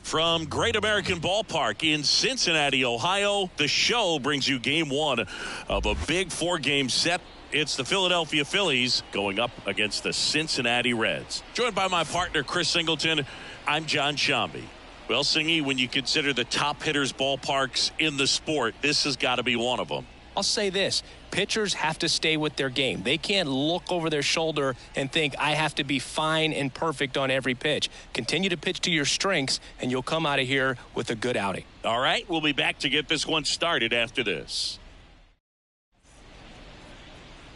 From Great American Ballpark in Cincinnati, Ohio, the show brings you game one of a big four-game set. It's the Philadelphia Phillies going up against the Cincinnati Reds. Joined by my partner, Chris Singleton, I'm John Shambi. Well, Singy, when you consider the top hitters' ballparks in the sport, this has got to be one of them. I'll say this. Pitchers have to stay with their game. They can't look over their shoulder and think, I have to be fine and perfect on every pitch. Continue to pitch to your strengths, and you'll come out of here with a good outing. All right, we'll be back to get this one started after this.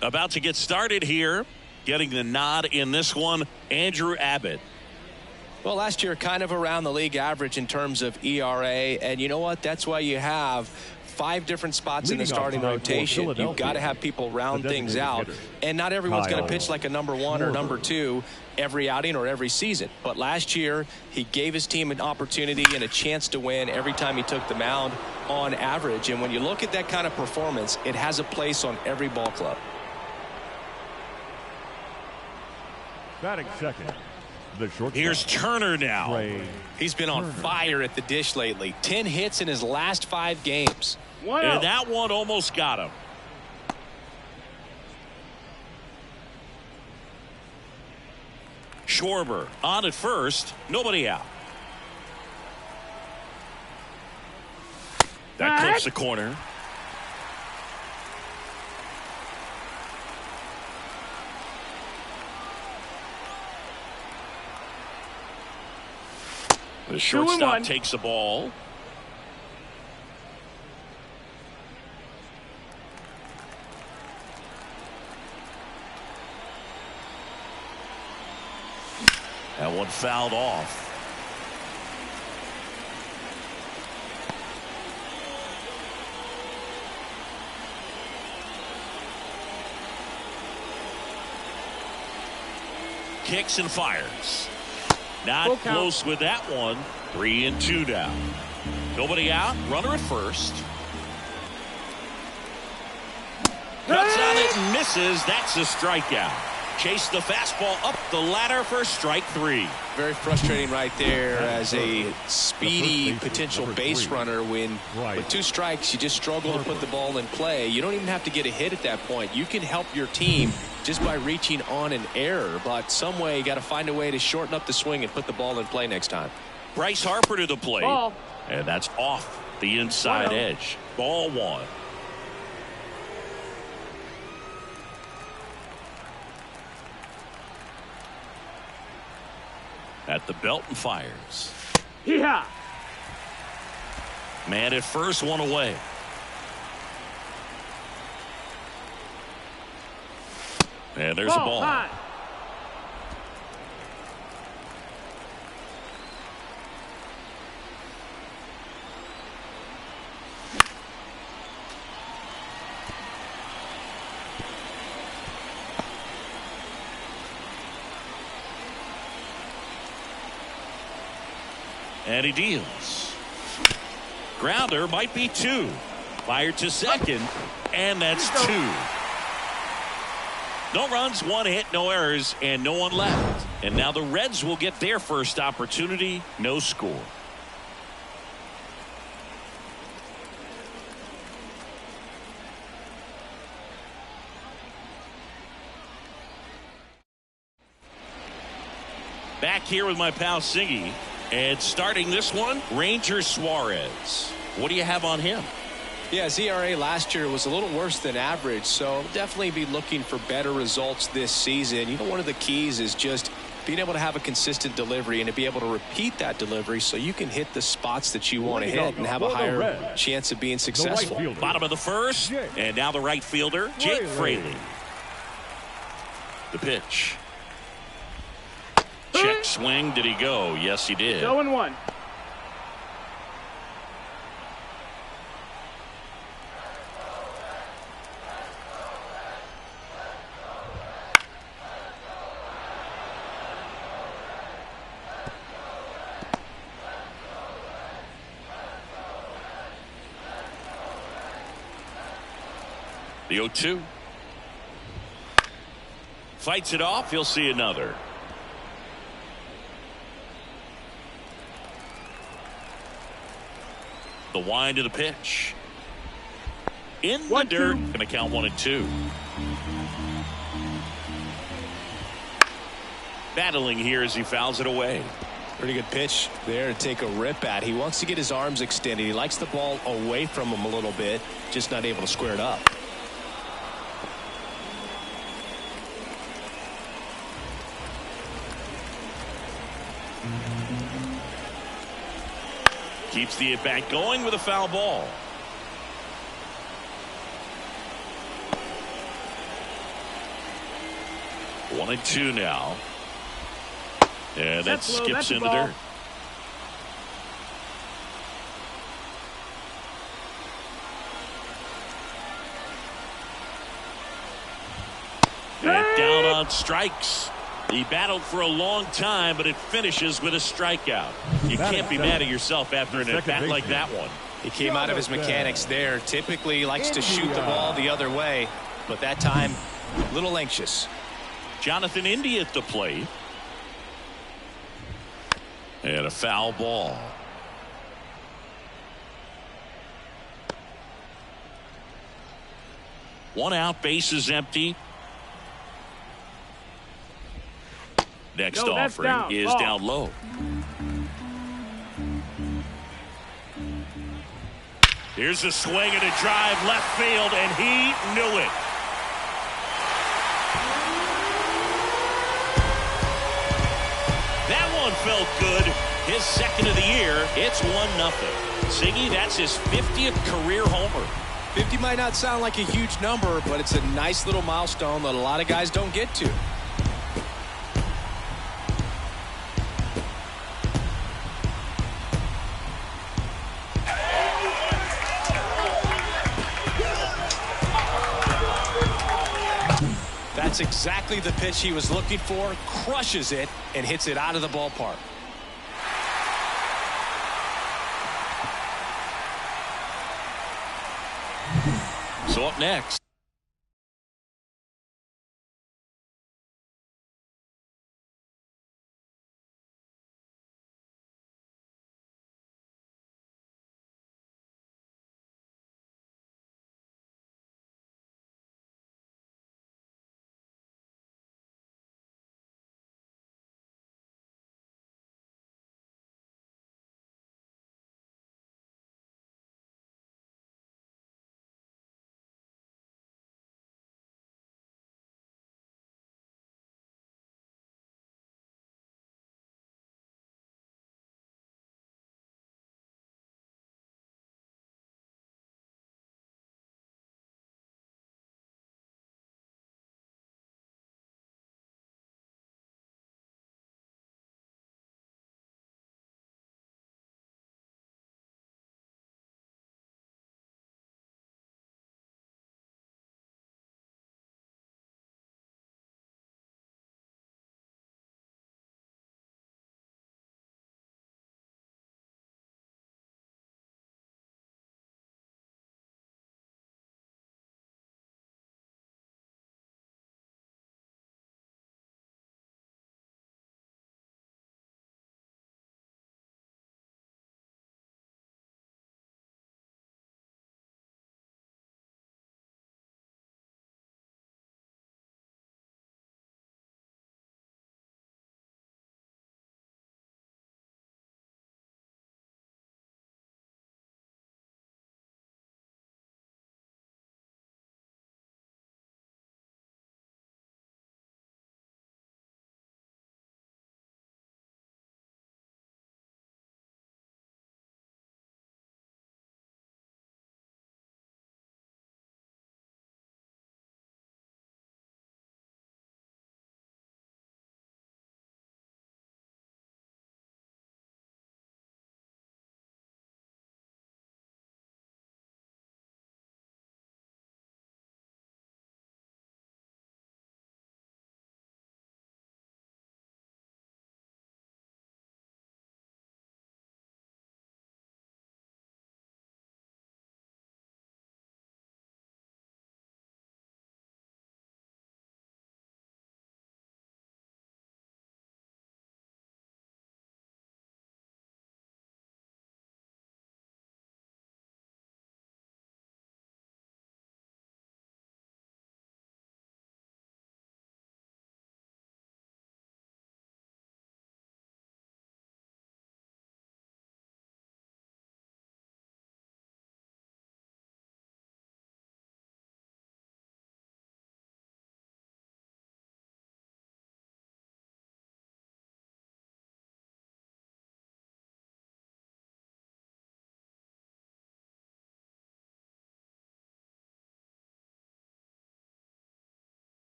About to get started here. Getting the nod in this one, Andrew Abbott. Well, last year, kind of around the league average in terms of ERA. And you know what? That's why you have 5 different spots in the starting rotation. You've got to have people round things out. And not everyone's going to pitch like a number 1 or number 2 every outing or every season. But last year, he gave his team an opportunity and a chance to win every time he took the mound on average. And when you look at that kind of performance, it has a place on every ball club. Batting second. Here's Turner now. He's been on fire at the dish lately. 10 hits in his last 5 games. And that one almost got him. Schwarber on at first. Nobody out. That clips the corner. The shortstop takes the ball. That one fouled off. Kicks and fires. Not close with that one. 3-2 now. Nobody out. Runner at first. Cuts on it and misses. That's a strikeout. Chase the fastball up the ladder for strike 3. Very frustrating right there as a speedy potential base runner when with 2 strikes you just struggle to put the ball in play. You don't even have to get a hit at that point. You can help your team just by reaching on an error, but some way you got to find a way to shorten up the swing and put the ball in play next time. Bryce Harper to the plate. And that's off the inside edge. Ball 1. At the belt and fires. Yeah. Man at first, 1 away. And there's a ball. High. And he deals. Grounder might be 2. Fired to second. And that's 2. No runs, 1 hit, no errors, and no one left. And now the Reds will get their first opportunity. No score. Back here with my pal Singy. And starting this one, Ranger Suarez. What do you have on him? Yeah, his ERA last year was a little worse than average, so definitely be looking for better results this season. You know, one of the keys is just being able to have a consistent delivery and to be able to repeat that delivery so you can hit the spots that you want to hit and have a higher chance of being successful. Bottom of the first, and now the right fielder, Jake Fraley. The pitch. Check swing. Did he go? Yes, he did. 0-1. The 0-2. Fights it off. He'll see another. The wind of the pitch. In the dirt. Going to count 1-2. Battling here as he fouls it away. Pretty good pitch there to take a rip at. He wants to get his arms extended. He likes the ball away from him a little bit, just not able to square it up. Keeps the at-bat going with a foul ball. One and two now. And that skips in the dirt. And down on strikes. He battled for a long time, but it finishes with a strikeout. You can't be mad at yourself after an at-bat like that one. He came out of his mechanics there. Typically likes to shoot the ball the other way, but that time a little anxious. Jonathan India at the plate. And a foul ball. One out, base is empty. Next offering is down low. Here's a swing and a drive left field, and he knew it. That one felt good. His second of the year. It's 1-0. Siggy, that's his 50th career homer. 50 might not sound like a huge number, but it's a nice little milestone that a lot of guys don't get to. That's exactly the pitch he was looking for. Crushes it and hits it out of the ballpark. So up next.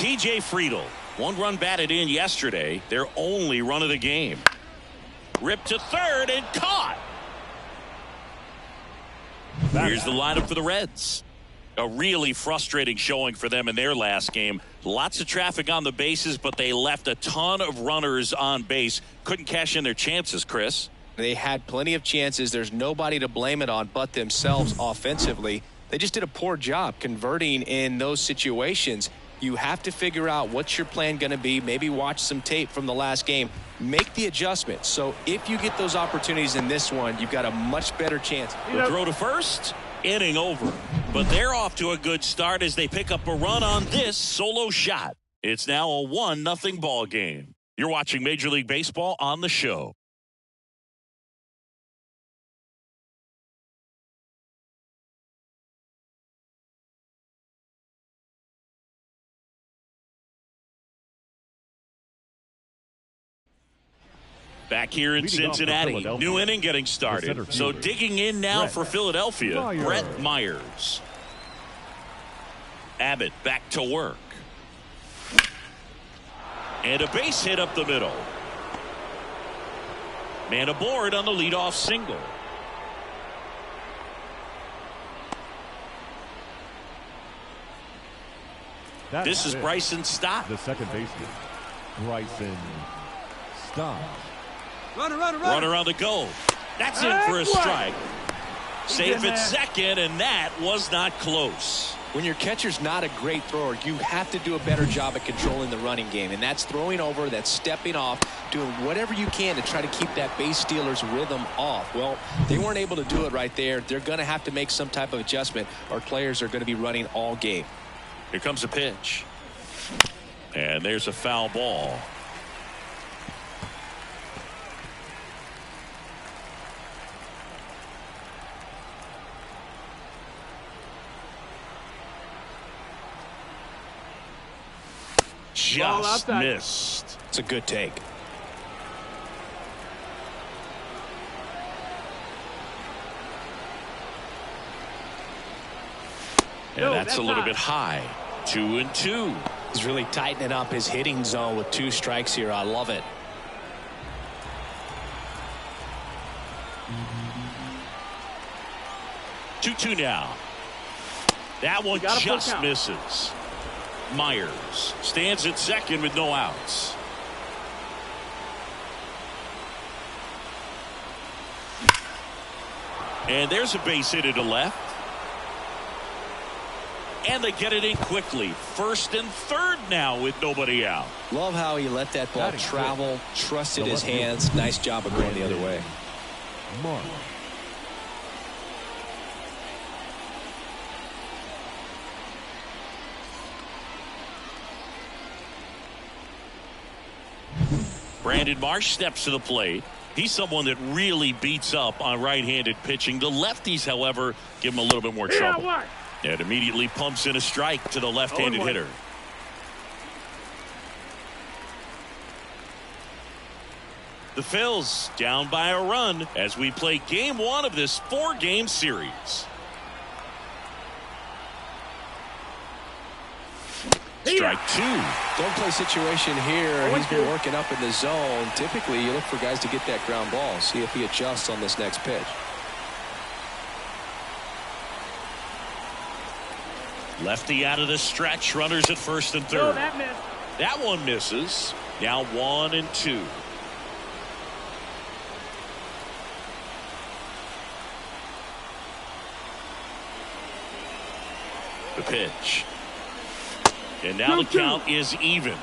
TJ Friedel. 1 run batted in yesterday. Their only run of the game. Ripped to third and caught. Here's the lineup for the Reds. A really frustrating showing for them in their last game. Lots of traffic on the bases, but they left a ton of runners on base. Couldn't cash in their chances, Chris. They had plenty of chances. There's nobody to blame it on but themselves offensively. They just did a poor job converting in those situations. You have to figure out what's your plan going to be. Maybe watch some tape from the last game. Make the adjustment. So if you get those opportunities in this one, you've got a much better chance. The throw to first, inning over. But they're off to a good start as they pick up a run on this solo shot. It's now a 1-0 ball game. You're watching Major League Baseball on the show. Back here in Cincinnati, new inning getting started. So digging in now for Philadelphia, Brett Myers. Abbott back to work. And a base hit up the middle. Man aboard on the leadoff single. This is Bryson Stott. The second baseman, Bryson Stott. Runner on the go. That's in for a strike. Safe at second, and that was not close. When your catcher's not a great thrower, you have to do a better job at controlling the running game. And that's throwing over, that's stepping off, doing whatever you can to try to keep that base stealer's rhythm off. Well, they weren't able to do it right there. They're going to have to make some type of adjustment, or players are going to be running all game. Here comes a pitch. And there's a foul ball. Just missed. It's a good take. And that's a little bit high. 2-2. He's really tightening up his hitting zone with 2 strikes here. I love it. Two now. That one just misses. Myers stands at second with no outs. And there's a base hit to left. And they get it in quickly. First and third now with nobody out. Love how he let that ball travel, trusted his hands. Nice job of going the other way. Mark. Brandon Marsh steps to the plate. He's someone that really beats up on right-handed pitching. The lefties, however, give him a little bit more trouble. And immediately pumps in a strike to the left-handed hitter. The Phils down by a run as we play game 1 of this 4-game series. Strike 2. Don't play situation here. He's been working up in the zone. Typically, you look for guys to get that ground ball. See if he adjusts on this next pitch. Lefty out of the stretch. Runners at first and third. That one misses. Now 1-2. The pitch. And now the count is even.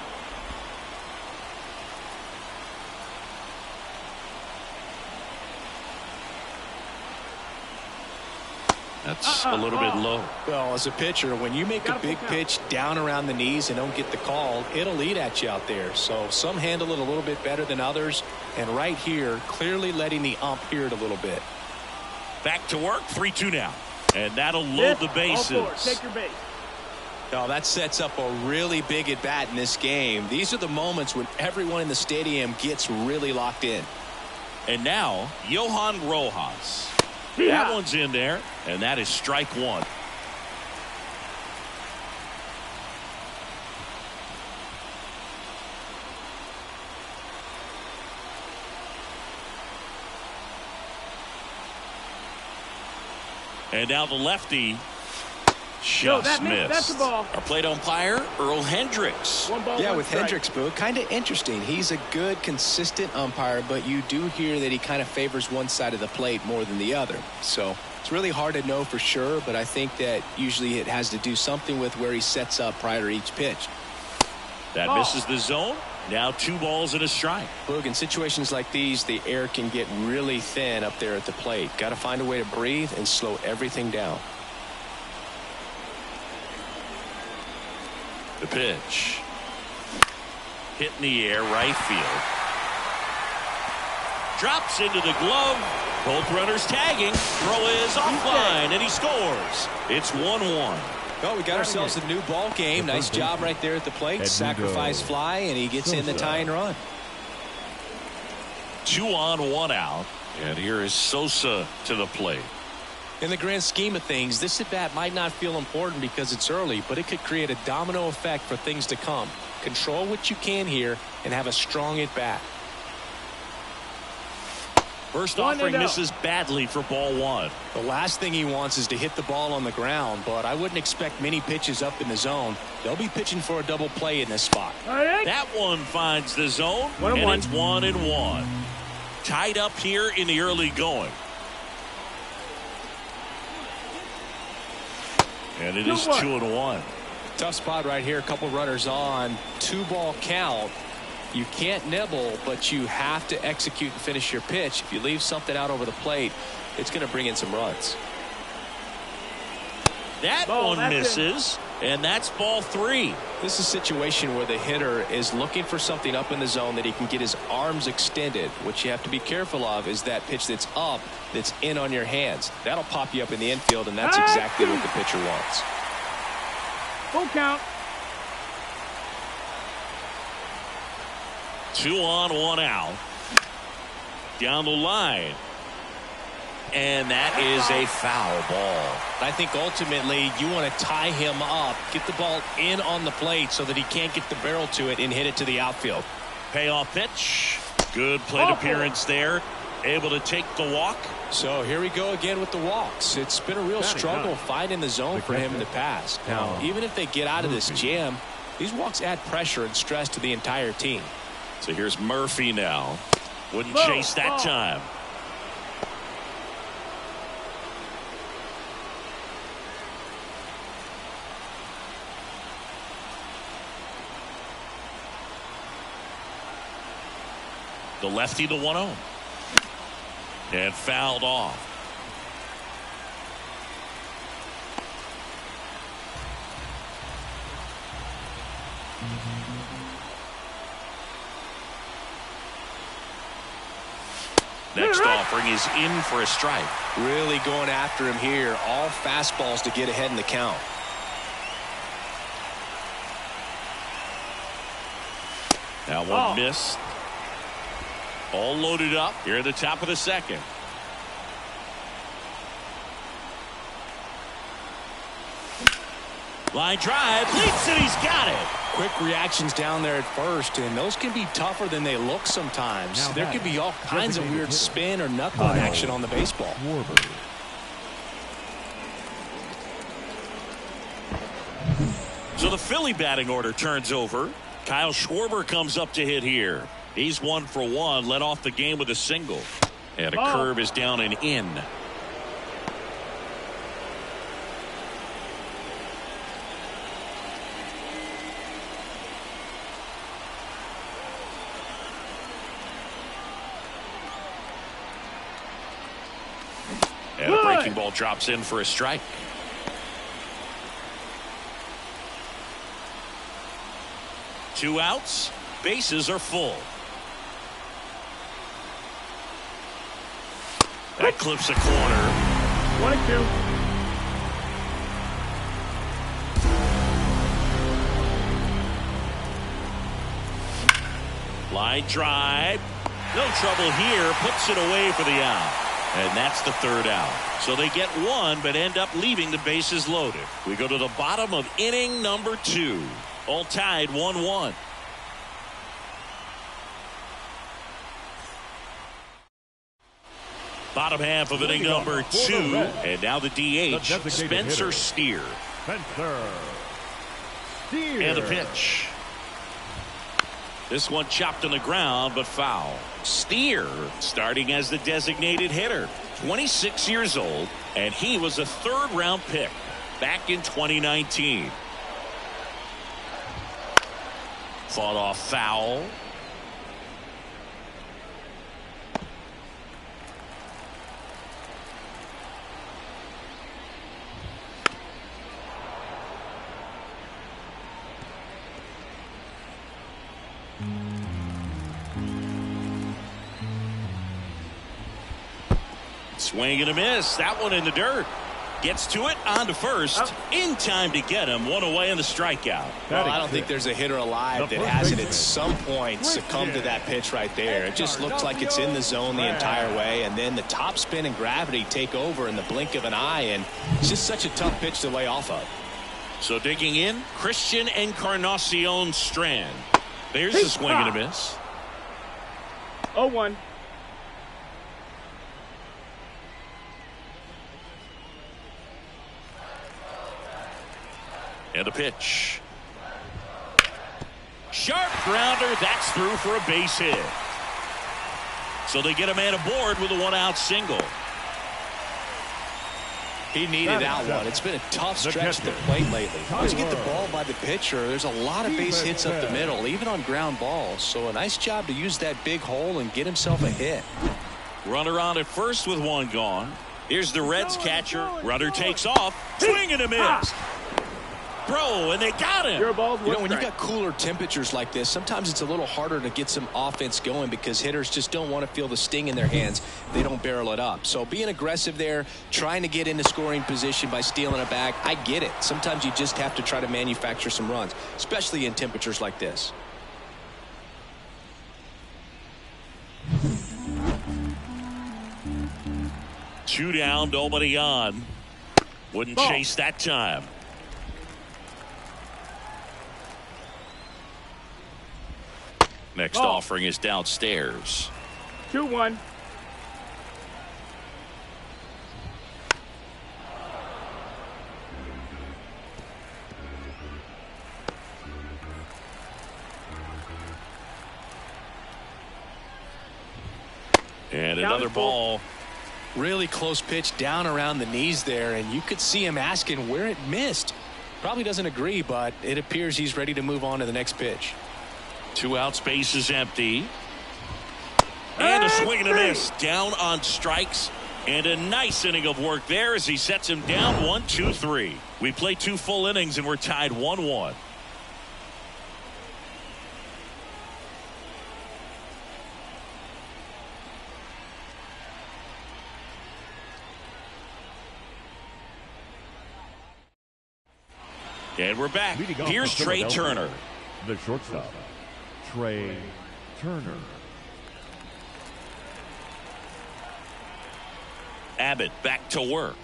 That's a little bit low. Well, as a pitcher, when you make a big pitch down around the knees and don't get the call, it'll eat at you out there. So some handle it a little bit better than others. And right here, clearly letting the ump hear it a little bit. Back to work. 3-2 now. And that'll load the bases. Take your base. No, that sets up a really big at bat in this game. These are the moments when everyone in the stadium gets really locked in. And now Johan Rojas. That one's in there, and that is strike 1. And now the lefty just missed. That's the ball. Our plate umpire, Earl Hendricks. Yeah, with Hendricks, Boo, kind of interesting. He's a good, consistent umpire, but you do hear that he kind of favors one side of the plate more than the other. So it's really hard to know for sure, but I think that usually it has to do something with where he sets up prior to each pitch. That misses the zone. Now 2 balls and a strike. Boog, in situations like these, the air can get really thin up there at the plate. Got to find a way to breathe and slow everything down. The pitch. Hit in the air, right field. Drops into the glove. Both runners tagging. Throw is offline, and he scores. It's 1-1. Well, we got ourselves a new ball game. Nice job right there at the plate. Sacrifice fly, and he gets in the tying run. 2 on, 1 out. And here is Sosa to the plate. In the grand scheme of things, this at-bat might not feel important because it's early, but it could create a domino effect for things to come. Control what you can here and have a strong at-bat. First offering misses badly for ball 1. The last thing he wants is to hit the ball on the ground, but I wouldn't expect many pitches up in the zone. They'll be pitching for a double play in this spot. That one finds the zone, and it's 1-1. Tied up here in the early going. And it is 2-1. Tough spot right here. A couple runners on. 2-ball count. You can't nibble, but you have to execute and finish your pitch. If you leave something out over the plate, it's going to bring in some runs. That one misses, and that's ball 3. This is a situation where the hitter is looking for something up in the zone that he can get his arms extended. What you have to be careful of is that pitch that's up, that's in on your hands. That'll pop you up in the infield, and that's exactly what the pitcher wants. Full count. 2 on, 1 out. Down the line. And that is a foul ball. I think ultimately you want to tie him up, get the ball in on the plate so that he can't get the barrel to it and hit it to the outfield. Payoff pitch. Good plate appearance there. Able to take the walk. So here we go again with the walks. It's been a real struggle finding the zone for him in the past. Now, even if they get out of this jam, these walks add pressure and stress to the entire team. So here's Murphy now. Wouldn't chase that time. The lefty, the 1-0. And fouled off. Next offering is in for a strike. Really going after him here. All fastballs to get ahead in the count. Now one miss. All loaded up here at the top of the second. Line drive, leaps it, he's got it. Quick reactions down there at first, and those can be tougher than they look sometimes. There could be all kinds of weird spin or knuckling action on the baseball. So the Philly batting order turns over. Kyle Schwarber comes up to hit here. He's 1 for 1, led off the game with a single. And a curve is down and in. And a breaking ball drops in for a strike. Two outs, bases are full. That clips a corner. 1-2. Line drive. No trouble here. Puts it away for the out. And that's the third out. So they get one, but end up leaving the bases loaded. We go to the bottom of inning number 2. All tied 1-1. Bottom half of inning number 2. And now the DH, Spencer Steer. Spencer Steer. And the pitch. This one chopped on the ground, but foul. Steer starting as the designated hitter. 26 years old, and he was a third-round pick back in 2019. Fought off foul. Swing and a miss. That one in the dirt. Gets to it, on to first. In time to get him. One away in the strikeout. Well, I don't think there's a hitter alive that hasn't at some point succumbed to that pitch right there. It just looks like it's in the zone the entire way, and then the top spin and gravity take over in the blink of an eye, and it's just such a tough pitch to lay off of. So digging in, Christian Encarnacion Strand. There's a swing and a miss. 0-1. And a pitch. Sharp grounder. That's through for a base hit. So they get a man aboard with a 1-out single. He needed that one. It's been a tough stretch at the plate lately. Once you get the ball by the pitcher, there's a lot of base hits up the middle, even on ground balls. So a nice job to use that big hole and get himself a hit. Runner on at first with one gone. Here's the Reds catcher. Runner takes off. Swing and a miss. Throw, and they got him. When you got cooler temperatures like this, sometimes it's a little harder to get some offense going because hitters just don't want to feel the sting in their hands. They don't barrel it up. So being aggressive there, trying to get into scoring position by stealing it back, I get it. Sometimes you just have to try to manufacture some runs, especially in temperatures like this. Two down, nobody on. Wouldn't chase that time. Next offering is downstairs. 2-1. And another ball. Really close pitch down around the knees there, and you could see him asking where it missed. Probably doesn't agree, but it appears he's ready to move on to the next pitch. 2 outs, base is empty. And a swing and a miss. Down on strikes. And a nice inning of work there as he sets him down 1-2-3. We play 2 full innings and we're tied 1-1. And we're back. Here's Trey Turner. The shortstop, Trey Turner. Abbott back to work.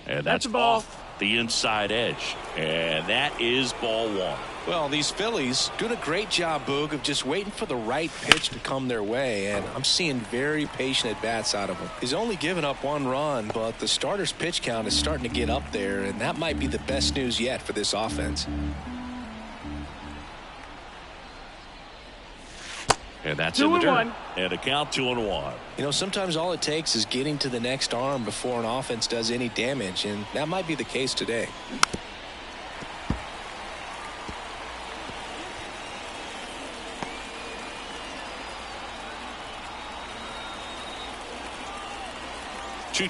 And that's a ball. Off the inside edge. And that is ball 1. Well, these Phillies doing a great job, Boog, of just waiting for the right pitch to come their way, and I'm seeing very patient at-bats out of him. He's only given up 1 run, but the starter's pitch count is starting to get up there, and that might be the best news yet for this offense. And that's in the dirt. And a count 2-1. You know, sometimes all it takes is getting to the next arm before an offense does any damage, and that might be the case today.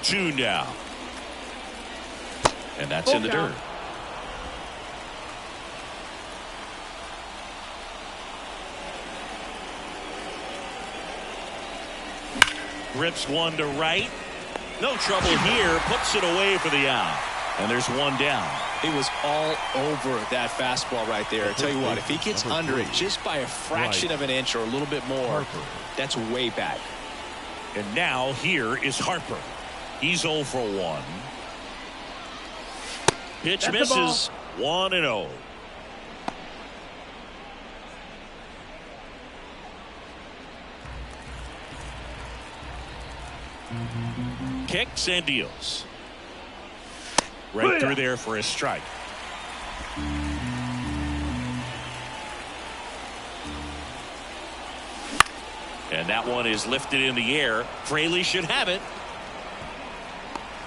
Two now. And that's in the dirt. Rips one to right. No trouble here. Puts it away for the out. And there's one down. He was all over that fastball right there. I tell you what, if he gets under it just by a fraction of an inch or a little bit more, that's way back. And now here is Harper. He's 0 for 1. Pitch misses. 1-0. Kicks and deals. Right through there for a strike. And that one is lifted in the air. Fraley should have it.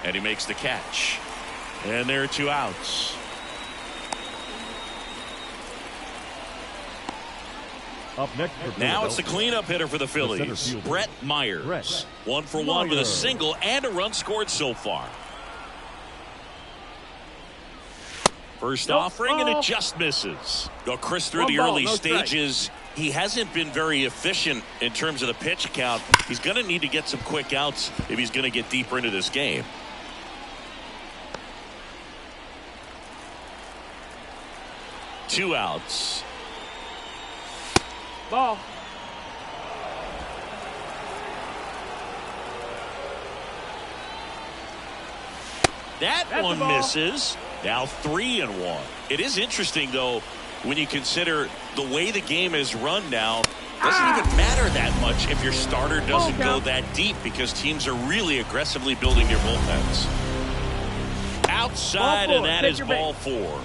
And he makes the catch. And there are 2 outs. Up next now it's the cleanup hitter for the Phillies, Brett Myers. 1 for 1 with a single and a run scored so far. First offering, and it just misses. Go Chris through the early stages. He hasn't been very efficient in terms of the pitch count. He's going to need to get some quick outs if he's going to get deeper into this game. Two outs. Ball. That one misses. Now 3-1. It is interesting, though, when you consider the way the game is run now. Doesn't even matter that much if your starter doesn't go that deep, because teams are really aggressively building their bullpens. Outside, and that is ball 4.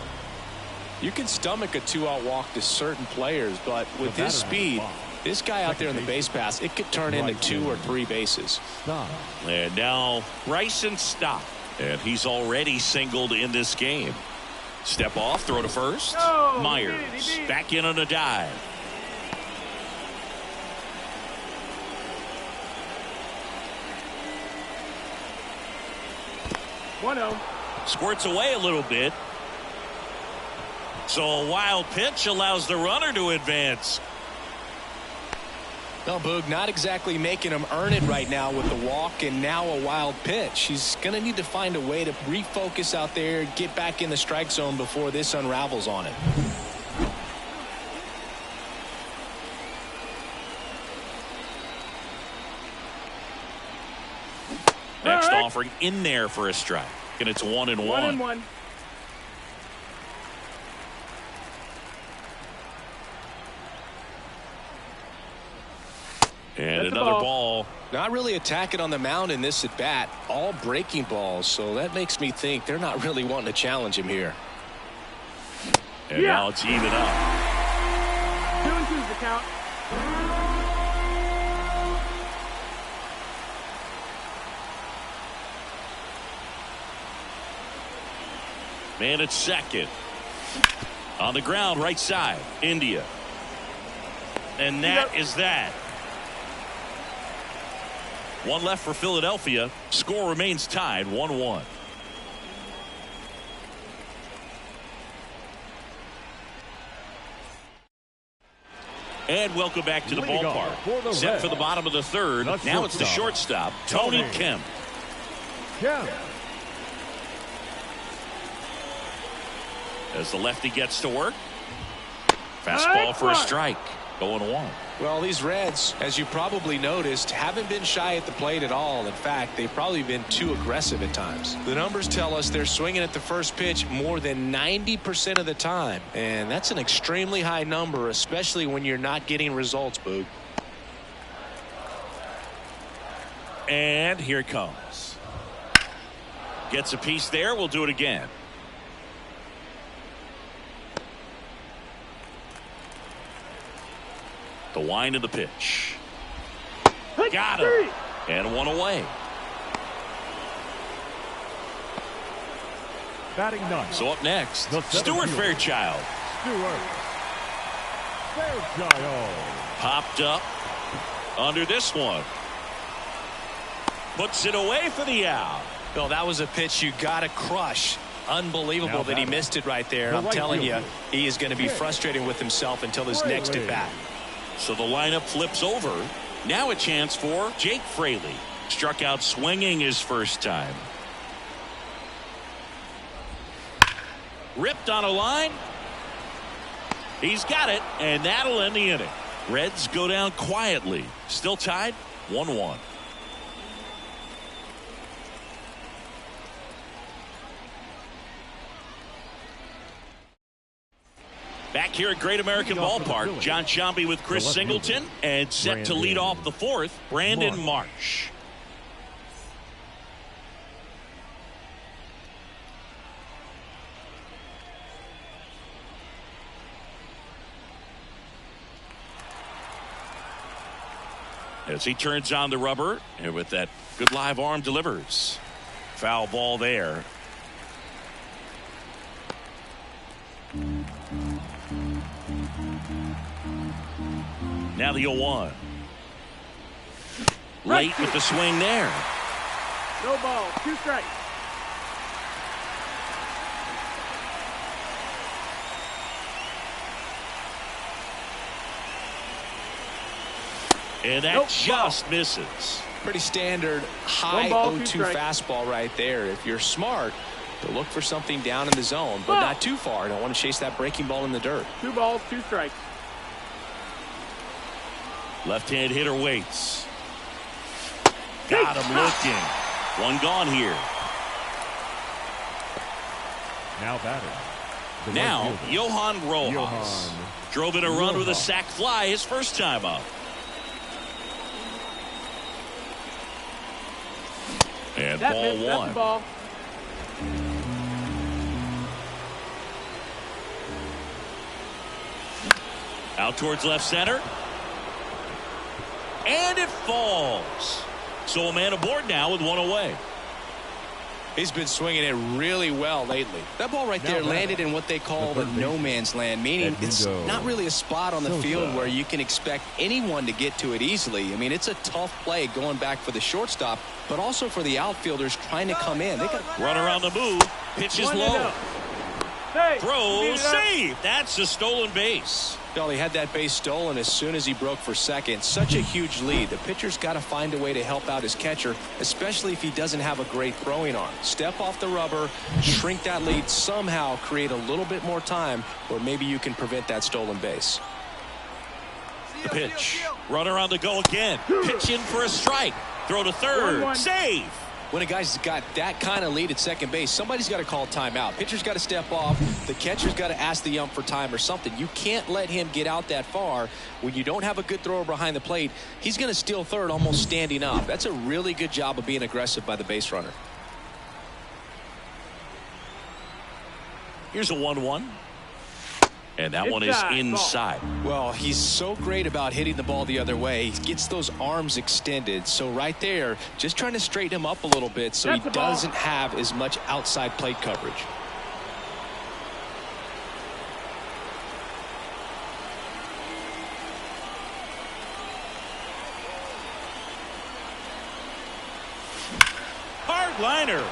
You can stomach a 2-out walk to certain players, but with his speed, this guy out there in the base pass, it could turn into 2 or 3 bases. And now Bryson stop. And he's already singled in this game. Step off, throw to first. Myers back in on a dive. Squirts away a little bit. So a wild pitch allows the runner to advance. No, Boog, not exactly making him earn it right now with the walk and now a wild pitch. He's going to need to find a way to refocus out there, get back in the strike zone before this unravels on it. Next offering in there for a strike. And it's 1-1. 1-1. And another ball. Not really attacking on the mound in this at bat. All breaking balls. So that makes me think they're not really wanting to challenge him here. And now it's even up. 2-2's the count. Man at second. On the ground, right side. India. And that is that. One left for Philadelphia. Score remains tied 1-1. And welcome back to the ballpark. Set for the bottom of the third. Now it's the shortstop, Tony Kemp. As the lefty gets to work. Fastball for a strike. Going 1. Well, these Reds, as you probably noticed, haven't been shy at the plate at all. In fact, they've probably been too aggressive at times. The numbers tell us they're swinging at the first pitch more than 90% of the time. And that's an extremely high number, especially when you're not getting results, Boog. And here it comes. Gets a piece there. We'll do it again. The wind of the pitch. Got him. And 1 away. Batting 9. So up next, Stuart Fairchild. Popped up under this one. Puts it away for the out. Well, that was a pitch you got to crush. Unbelievable that he missed it right there. I'm telling you, he is going to be frustrated with himself until his next at bat. So the lineup flips over. Now a chance for Jake Fraley. Struck out swinging his first time. Ripped on a line. He's got it, and that'll end the inning. Reds go down quietly. Still tied 1-1. Back here at Great American Ballpark, John Sciambi with Chris Singleton, and set to lead off the fourth, Brandon Marsh. as he turns on the rubber, and with that good live arm delivers. Foul ball there. Now the 0-1. Late with the swing there. No ball, 2 strikes. And that just misses. Pretty standard high 0-2 fastball right there. If you're smart, to look for something down in the zone, but not too far. Don't want to chase that breaking ball in the dirt. 2 balls, 2 strikes. Left-hand hitter waits. Got him looking. One gone here. Now batting. Now, Johan Rojas. Drove in a run with a sac fly his first time up. And ball 1. That's the ball. Out towards left center. And it falls. So a man aboard now with 1 away. He's been swinging it really well lately. That ball right there landed in what they call the no man's land, meaning it's not really a spot on the field where you can expect anyone to get to it easily. I mean, it's a tough play going back for the shortstop, but also for the outfielders trying to come in. They got run around the move, pitches low. Throws, save. That's a stolen base. Well, he had that base stolen as soon as he broke for second. Such a huge lead. The pitcher's got to find a way to help out his catcher, especially if he doesn't have a great throwing arm. Step off the rubber, shrink that lead, somehow create a little bit more time where maybe you can prevent that stolen base. The pitch. Runner on the go again. Pitch in for a strike. Throw to third. 1-1. Save. When a guy's got that kind of lead at second base, somebody's got to call timeout. Pitcher's got to step off. The catcher's got to ask the ump for time or something. You can't let him get out that far. When you don't have a good thrower behind the plate, he's going to steal third almost standing up. That's a really good job of being aggressive by the base runner. Here's a 1-1. And that one is inside. Well, he's so great about hitting the ball the other way. He gets those arms extended. So right there, just trying to straighten him up a little bit so he doesn't have as much outside plate coverage. Hard liner.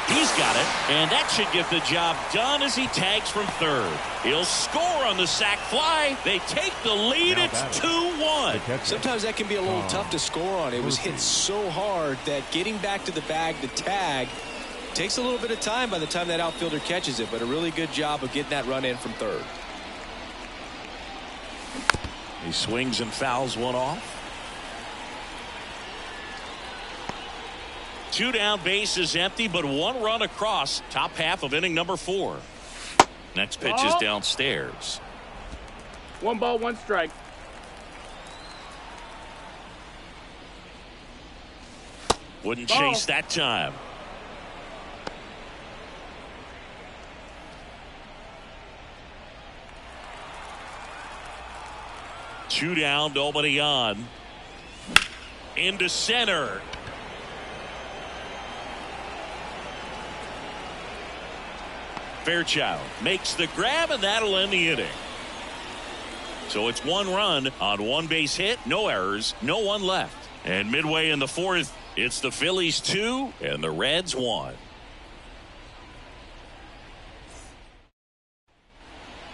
He's got it, and that should get the job done as he tags from third. He'll score on the sac fly. They take the lead. It's 2-1. Sometimes that can be a little tough to score on. It was hit so hard that getting back to the bag to tag takes a little bit of time by the time that outfielder catches it, but a really good job of getting that run in from third. He swings and fouls one off. 2 down, base is empty, but 1 run across. Top half of inning number 4. Next pitch is downstairs. 1 ball, 1 strike. Wouldn't chase that time. Two down, nobody on. Into center. Fairchild makes the grab, and that'll end the inning. So it's 1 run on 1 base hit, no errors, no one left. And midway in the 4th, it's the Phillies 2 and the Reds 1.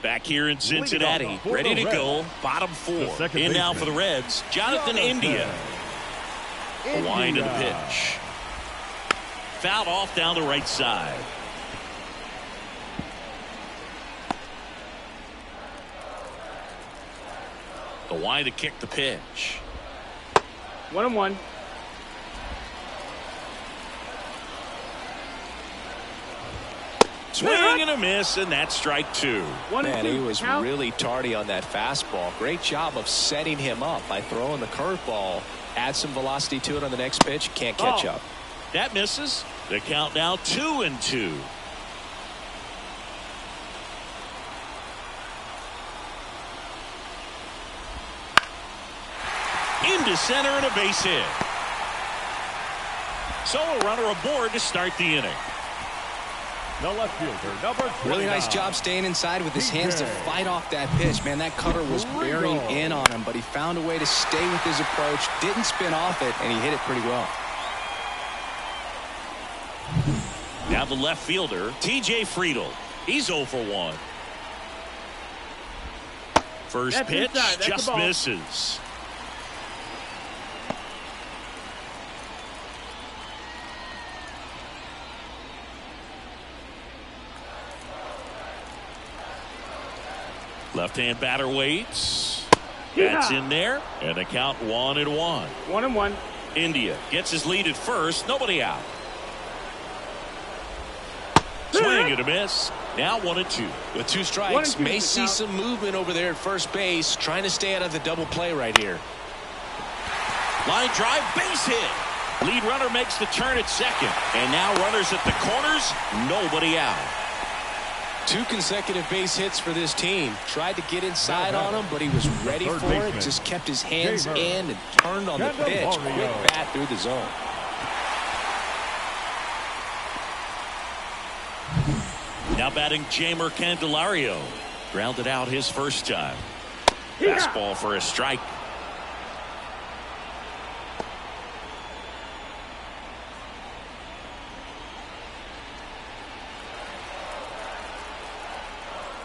Back here in Cincinnati, ready to go, bottom 4. In now for the Reds, Jonathan India. A wind of the pitch. Fouled off down the right side. The wind to kick the pitch. 1-1. Swing and a miss, and that's strike 2. Man, he was really tardy on that fastball. Great job of setting him up by throwing the curveball. Add some velocity to it on the next pitch. Can't catch up. That misses. The count now 2-2. into center and a base hit. So a runner aboard to start the inning. The left fielder, number 29. Really nice job staying inside with his hands to fight off that pitch. Man, that cutter was bearing in on him, but he found a way to stay with his approach, didn't spin off it, and he hit it pretty well. Now the left fielder, T.J. Friedel. He's 0 for 1. First pitch just misses. Left-hand batter waits. That's in there, and the count 1-1. 1-1. India gets his lead at first. Nobody out. Swing and a miss. Now 1-2. With 2 strikes, may see some movement over there at first base, trying to stay out of the double play right here. Line drive, base hit. Lead runner makes the turn at second, and now runners at the corners. Nobody out. 2 consecutive base hits for this team. Tried to get inside on him, but he was ready for it. Just kept his hands in and turned on the pitch. Quick bat through the zone. Now batting Jamer Candelario. Grounded out his first time. Fastball for a strike.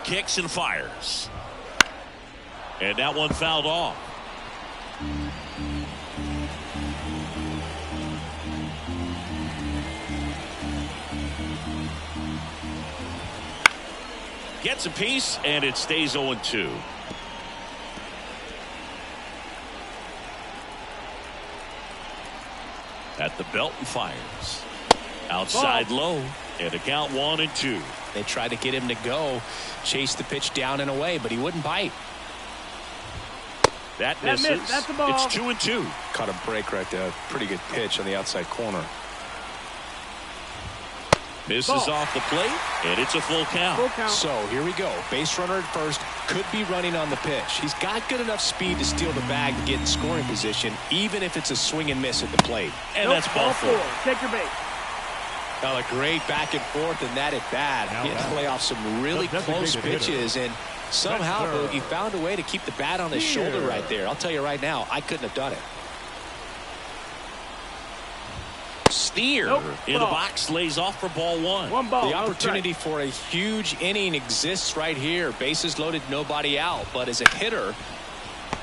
Kicks and fires. And that one fouled off. Gets a piece, and it stays 0-2. At the belt and fires. Outside low, and a count 1-2. They tried to get him to go, chase the pitch down and away, but he wouldn't bite. That misses. That's the ball. It's 2-2. Caught a break right there. Pretty good pitch on the outside corner. Misses off the plate, and it's a full count. So here we go. Base runner at first, could be running on the pitch. He's got good enough speed to steal the bag to get in scoring position, even if it's a swing and miss at the plate. And that's ball 4. Take your base. A great back and forth, and that at bat. He had to play off some really close pitches, and somehow Boogie found a way to keep the bat on his shoulder right there. I'll tell you right now, I couldn't have done it. Steer in the box, lays off for ball 1. 1 ball. The opportunity for a huge inning exists right here. Bases loaded, nobody out. But as a hitter,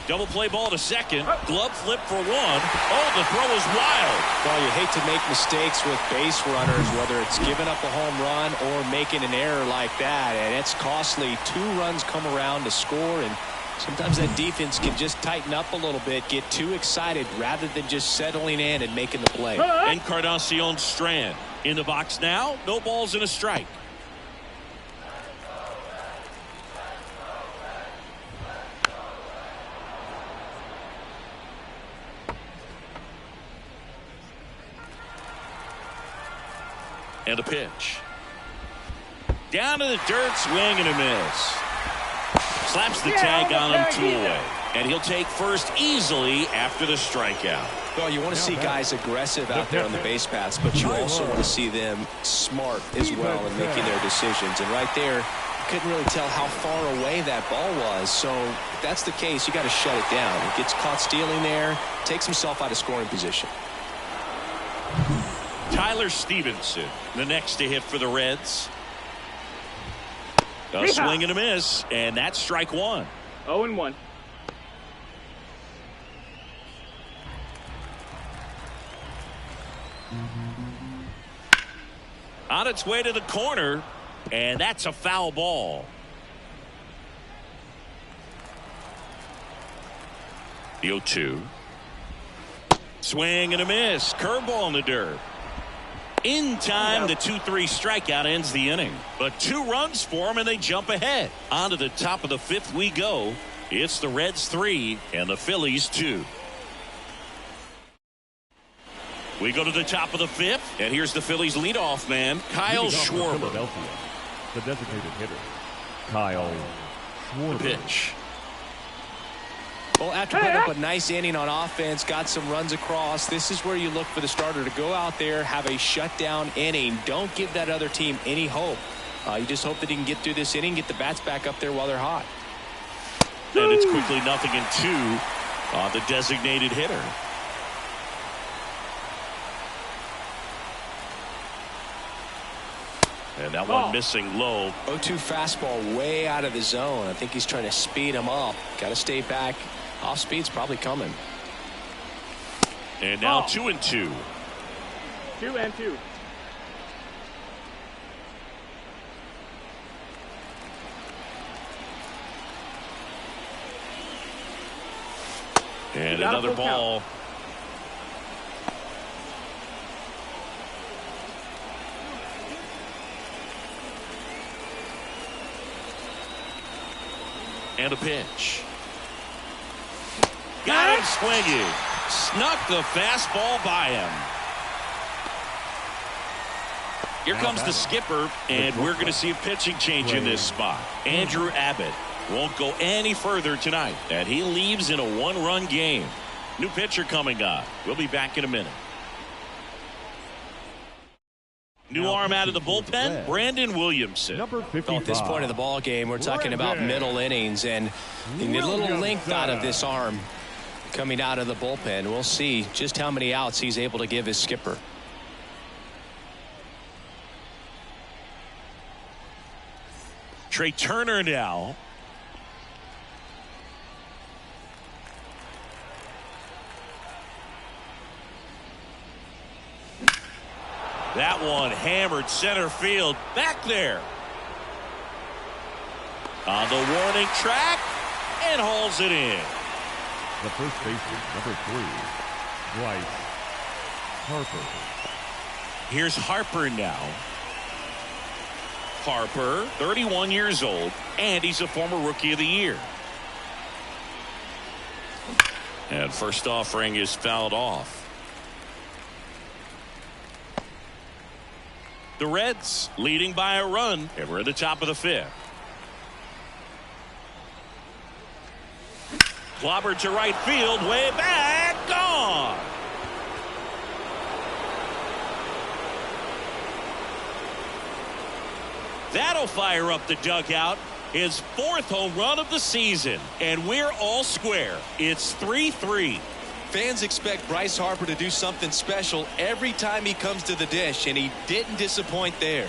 double play ball to second. Glove flip for 1. Oh, the throw is wild. Well, you hate to make mistakes with base runners, whether it's giving up a home run or making an error like that. And it's costly. 2 runs come around to score, and sometimes that defense can just tighten up a little bit, get too excited rather than just settling in and making the play. Encarnacion Strand in the box now. No balls and a strike. And a pitch. Down to the dirt, swing and a miss. Slaps the tag on him, 2 away. And he'll take first easily after the strikeout. Well, you want to see guys aggressive out there on the base paths, but you also want to see them smart as well in making their decisions. And right there, you couldn't really tell how far away that ball was. So if that's the case, you got to shut it down. He gets caught stealing there, takes himself out of scoring position. Tyler Stevenson, the next to hit for the Reds. A swing and a miss, and that's strike 1. 0-1. On its way to the corner, and that's a foul ball. The 0-2. Swing and a miss. Curveball in the dirt. In time, the 2-3 strikeout ends the inning. But 2 runs for them, and they jump ahead. On to the top of the 5th we go. It's the Reds 3 and the Phillies 2. We go to the top of the 5th, and here's the Phillies leadoff man, Kyle Schwarber. The designated hitter, Kyle Schwarber. Pitch. Well, after putting up a nice inning on offense, got some runs across, this is where you look for the starter to go out there, have a shutdown inning. Don't give that other team any hope. You just hope that he can get through this inning, get the bats back up there while they're hot. And it's quickly 0-2 on the designated hitter. And that one missing low. 0-2 fastball way out of the zone. I think he's trying to speed him up. Got to stay back. Off speed's probably coming. And now 2-2. 2-2. And another ball. And a pitch. Got him swinging. Snuck the fastball by him. Here comes the skipper, and we're going to see a pitching change in this spot. Andrew Abbott won't go any further tonight, and he leaves in a one-run game. New pitcher coming up. We'll be back in a minute. New arm out of the bullpen, Brandon Williamson. Number 55. At this point of the ball game, we're talking about middle innings, and you need a little length out of this arm coming out of the bullpen. We'll see just how many outs he's able to give his skipper. Trey Turner now. That one hammered center field back there. On the warning track and hauls it in. The first baseman, number 3, Bryce Harper. Here's Harper now. Harper, 31 years old, and he's a former Rookie of the Year. And first offering is fouled off. The Reds leading by a run, and we're at the top of the 5th. Clobbered to right field, way back, gone. That'll fire up the dugout. His 4th home run of the season, and we're all square. It's 3-3. Fans expect Bryce Harper to do something special every time he comes to the dish, and he didn't disappoint there.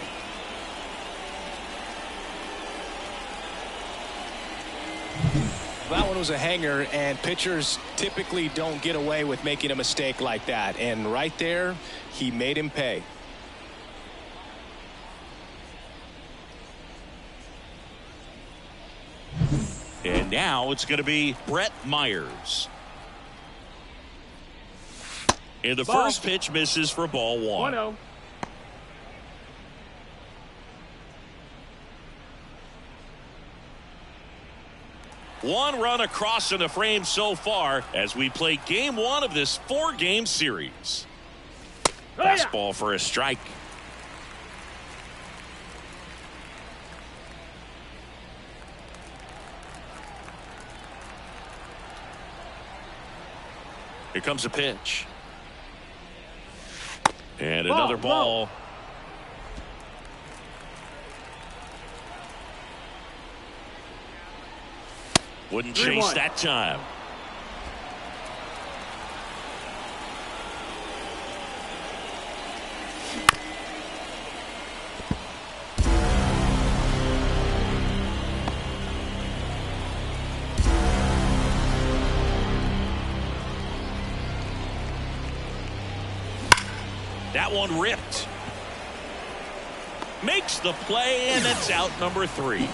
That one was a hanger, and pitchers typically don't get away with making a mistake like that. And right there, he made him pay. And now it's going to be Brett Myers. And the first pitch misses for ball 1. 1-0. One run across in the frame so far as we play game 1 of this 4-game series. Fastball for a strike. Here comes a pitch. And another ball. Wouldn't chase that time. That one ripped. Makes the play, and it's out number 3.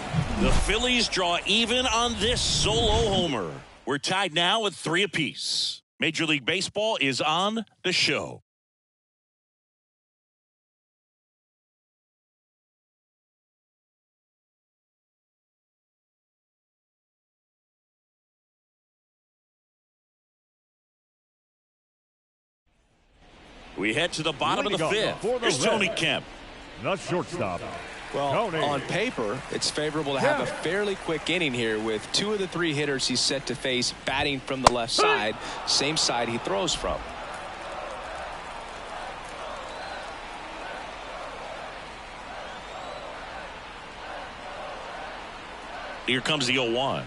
The Phillies draw even on this solo homer. We're tied now at 3 apiece. Major League Baseball is on the show. We head to the bottom of the 5th. Here's Tony Kemp. The shortstop, Well, on paper, it's favorable to have a fairly quick inning here with 2 of the 3 hitters he's set to face batting from the left side, same side he throws from. Here comes the 0-1.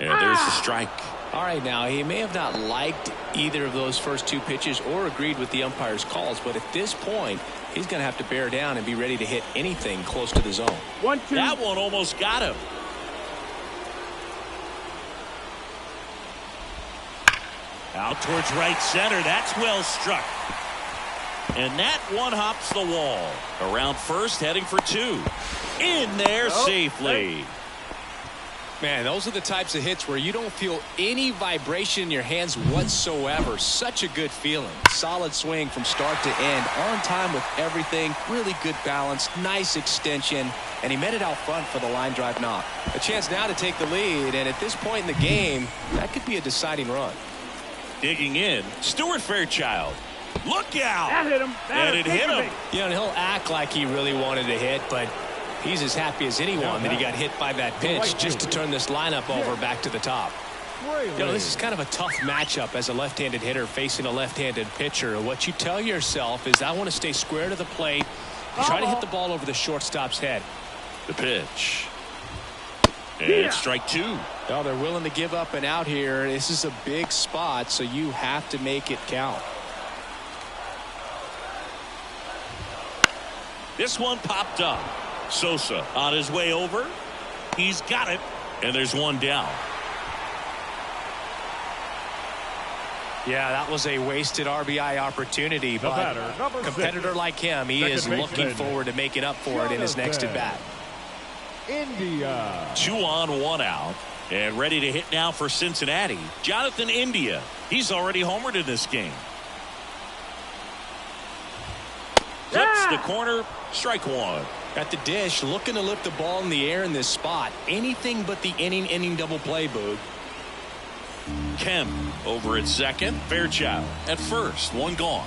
And there's the strike. All right, now, he may have not liked either of those first 2 pitches or agreed with the umpire's calls, but at this point, he's going to have to bear down and be ready to hit anything close to the zone. 1-2. That one almost got him. Out towards right center. That's well struck. And that one hops the wall. Around first, heading for 2. In there safely. Man, those are the types of hits where you don't feel any vibration in your hands whatsoever. Such a good feeling. Solid swing from start to end. On time with everything. Really good balance. Nice extension. And he met it out front for the line drive knock. A chance now to take the lead. And at this point in the game, that could be a deciding run. Digging in, Stuart Fairchild. Look out! That hit him. And it hit him. You know, and he'll act like he really wanted to hit, but he's as happy as anyone that he got hit by that pitch just to turn this lineup over back to the top. You know, this is kind of a tough matchup as a left-handed hitter facing a left-handed pitcher. What you tell yourself is, I want to stay square to the plate, try to hit the ball over the shortstop's head. The pitch. And strike 2. Well, they're willing to give up and out here. This is a big spot, so you have to make it count. This one popped up. Sosa on his way over. He's got it. And there's one down. Yeah, that was a wasted RBI opportunity, but a competitor like him, he is looking forward to making up for it in his next at-bat. India. 2 on, 1 out. And ready to hit now for Cincinnati. Jonathan India. He's already homered in this game. Flips the corner. Strike 1. At the dish, looking to lift the ball in the air in this spot. Anything but the inning double play, Boog. Kemp over at second. Fairchild at first. 1 gone.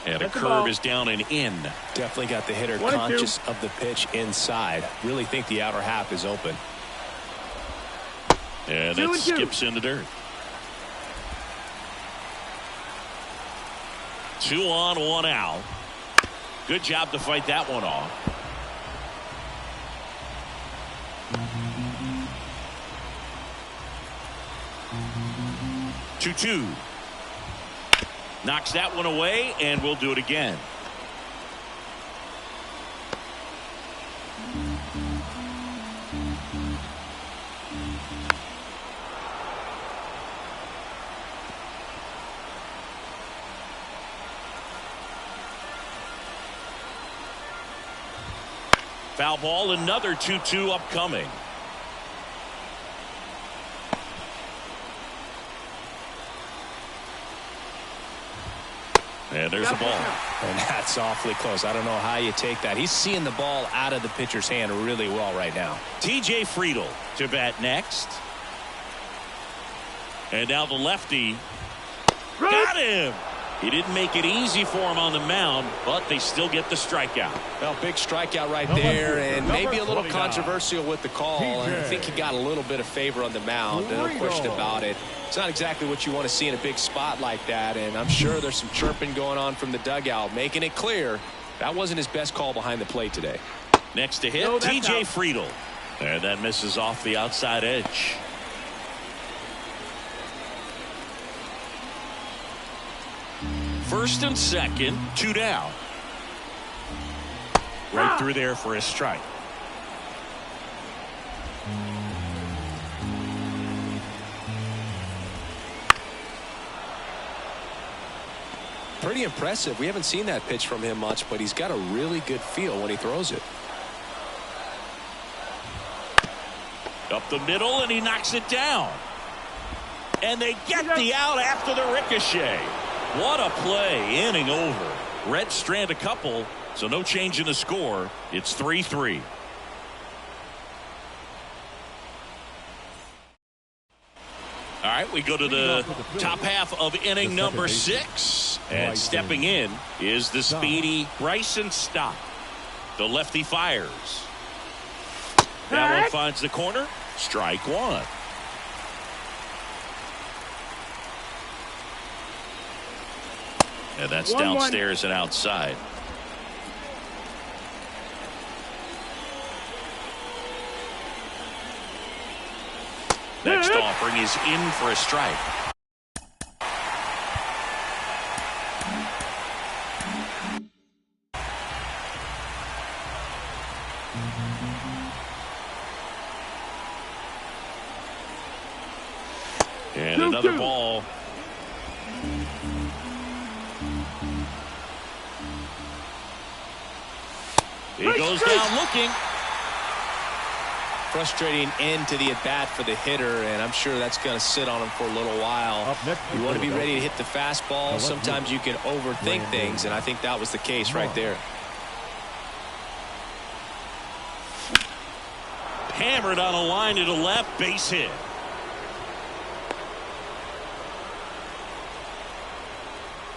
And a curve is down and in. Definitely got the hitter conscious of the pitch inside. Really think the outer half is open. And it skips in the dirt. 2 on, 1 out. Good job to fight that one off. Two. Knocks that one away, and we'll do it again. Foul ball, another 2-2 upcoming. And there's the ball. And that's awfully close. I don't know how you take that. He's seeing the ball out of the pitcher's hand really well right now. TJ Friedl to bat next. And now the lefty. Got him. He didn't make it easy for him on the mound, but they still get the strikeout. Well, big strikeout right there, and maybe a little controversial with the call. And I think he got a little bit of favor on the mound. No question about it. It's not exactly what you want to see in a big spot like that, and I'm sure there's some chirping going on from the dugout, making it clear that wasn't his best call behind the plate today. Next to hit, TJ Friedl. And that misses off the outside edge. First and second, 2 down. Right through there for a strike. Pretty impressive. We haven't seen that pitch from him much, but he's got a really good feel when he throws it. Up the middle, and he knocks it down. And they get the out after the ricochet. What a play, inning over. Reds strand a couple, so no change in the score. It's 3-3. All right, we go to the top half of inning number 6. And stepping in is the speedy Bryson Stott. The lefty fires. That one finds the corner. Strike one. And that's downstairs and outside. Next offering is in for a strike. And another ball. He goes down looking. Frustrating end to the at-bat for the hitter, and I'm sure that's going to sit on him for a little while. You want to be ready to hit the fastball. Sometimes you can overthink things, and I think that was the case right there. Hammered on a line to the left, base hit.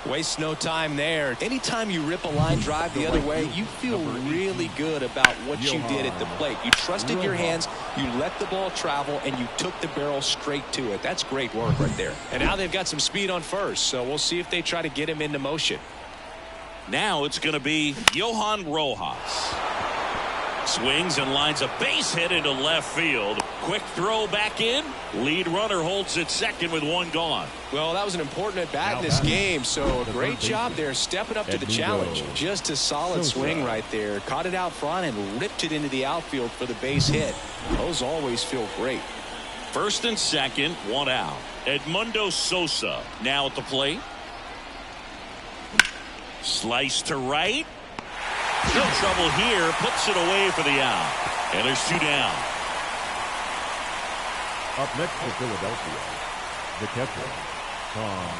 Waste no time there. Anytime you rip a line drive the other way, you feel really good about what you did at the plate. You trusted your hands, you let the ball travel, and you took the barrel straight to it. That's great work right there. And now they've got some speed on first, so we'll see if they try to get him into motion. Now it's going to be Johan Rojas. Swings and lines a base hit into left field. Quick throw back in. Lead runner holds at second with one gone. Well, that was an important at bat in this game, so a great job there stepping up to the challenge. Just a solid swing right there. Caught it out front and ripped it into the outfield for the base hit. Those always feel great. First and second, one out. Edmundo Sosa now at the plate. Slice to right. No trouble here. Puts it away for the out. And there's two down. Up next for Philadelphia, the catcher, Tom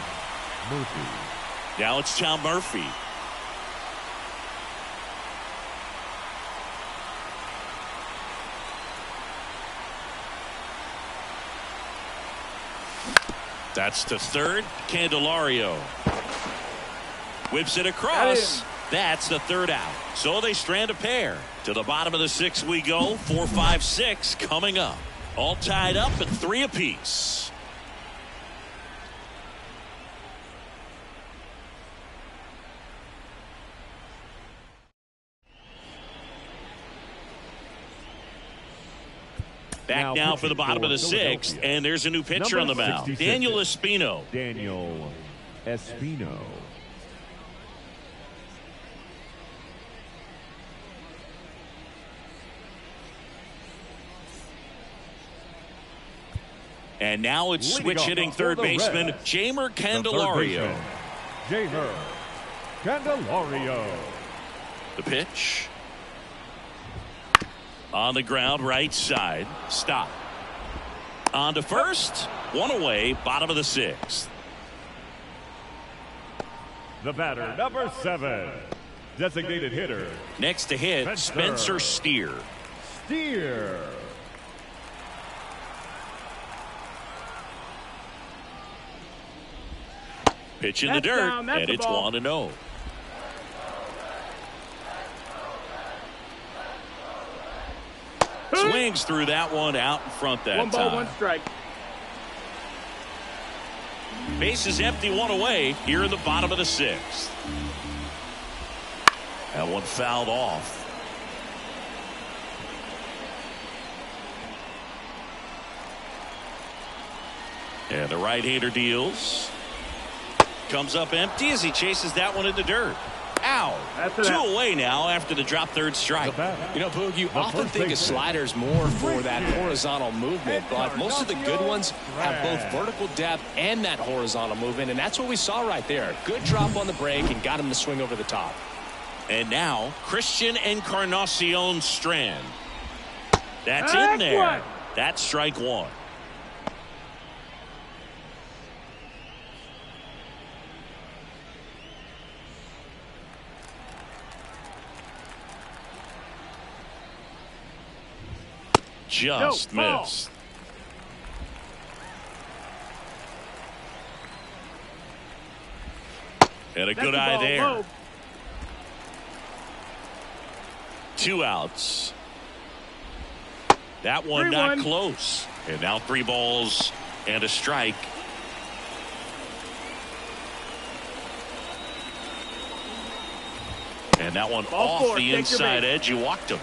Murphy. Now it's Tom Murphy. That's to third. Candelario whips it across. That's the third out. So they strand a pair. To the bottom of the 6 we go. 4, 5, 6 coming up. All tied up at 3 apiece. Back now for the bottom of the 6th, and there's a new pitcher on the mound. Daniel Espino. Daniel Espino. And now it's switch hitting third baseman Jeimer Candelario. Jeimer Candelario. The pitch. On the ground, right side. Stop. On to first. One away, bottom of the 6th. The batter, number 7. Designated hitter. Next to hit, Spencer Steer. Steer. Pitch in the dirt, and it's 1-0. Swings through that one out in front that time. 1 ball, 1 strike. Base is empty, 1 away here in the bottom of the 6th. That one fouled off. And the right-hander deals. Comes up empty as he chases that one in the dirt. Ow. 2 away now after the drop third strike. You know, Boog, you often think of sliders more for that horizontal movement, but most of the good ones have both vertical depth and that horizontal movement, and that's what we saw right there. Good drop on the break and got him to swing over the top. And now Christian Encarnacion Strand. That's in there. That's strike 1. Just missed. And a good eye there. 2 outs. That one not close. And now 3 balls and a strike. And that one off the inside edge. You walked him.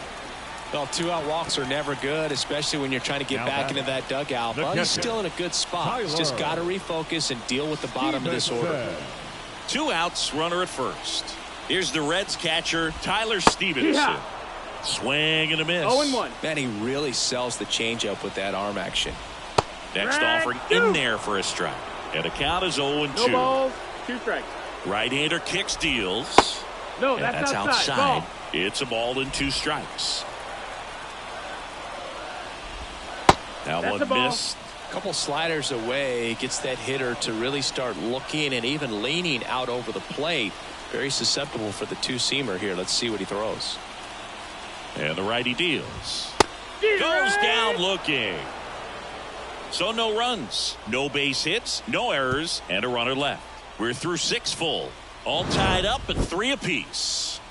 Well, 2-out walks are never good, especially when you're trying to get back into that dugout. But he's still in a good spot. He's just got to refocus and deal with the bottom of this order. 2 outs, runner at first. Here's the Reds catcher, Tyler Stevenson. Swing and a miss. 0-1. Man, he really sells the changeup with that arm action. Next offering in there for a strike. And the count is 0-2. No balls, 2 strikes. Right-hander kicks, deals. No, and that's outside. Ball. It's a ball and 2 strikes. That one missed. A couple sliders away, gets that hitter to really start looking and even leaning out over the plate. Very susceptible for the 2-seamer here. Let's see what he throws. And the righty deals. Goes down looking. So no runs, no base hits, no errors, and a runner left. We're through 6 full. All tied up at 3 apiece.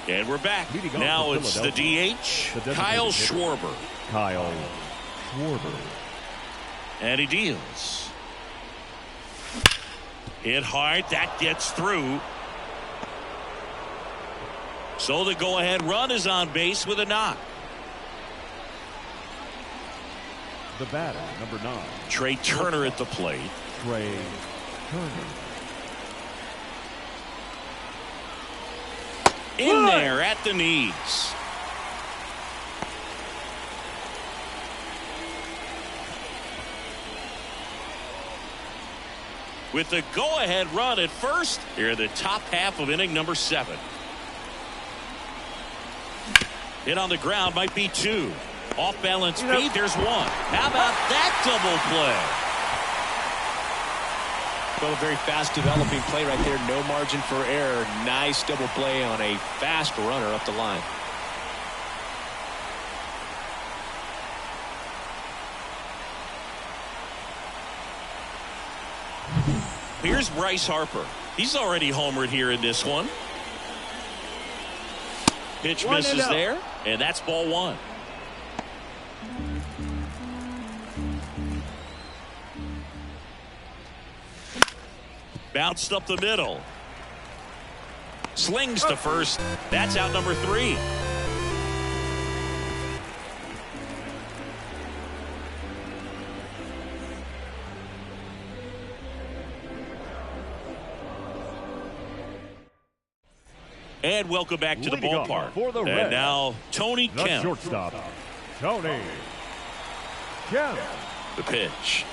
And we're back. Now it's the DH, Kyle Schwarber. Kyle Schwarber. And he deals. Hit hard. That gets through. So the go-ahead run is on base with a knock. The batter, number 9. Trey Turner at the plate. Trey Turner. In there at the knees. With the go-ahead run at first, here the top half of inning number 7. Hit on the ground, might be 2. Off balance feet, there's 1. How about that double play? Well, a very fast developing play right there. No margin for error. Nice double play on a fast runner up the line. Here's Bryce Harper. He's already homered here in this one. Pitch misses there, and that's ball 1. Bounced up the middle. Slings to first. That's out number 3. And welcome back to the ballpark. And now Tony Kemp. Shortstop, Tony Kemp. The pitch.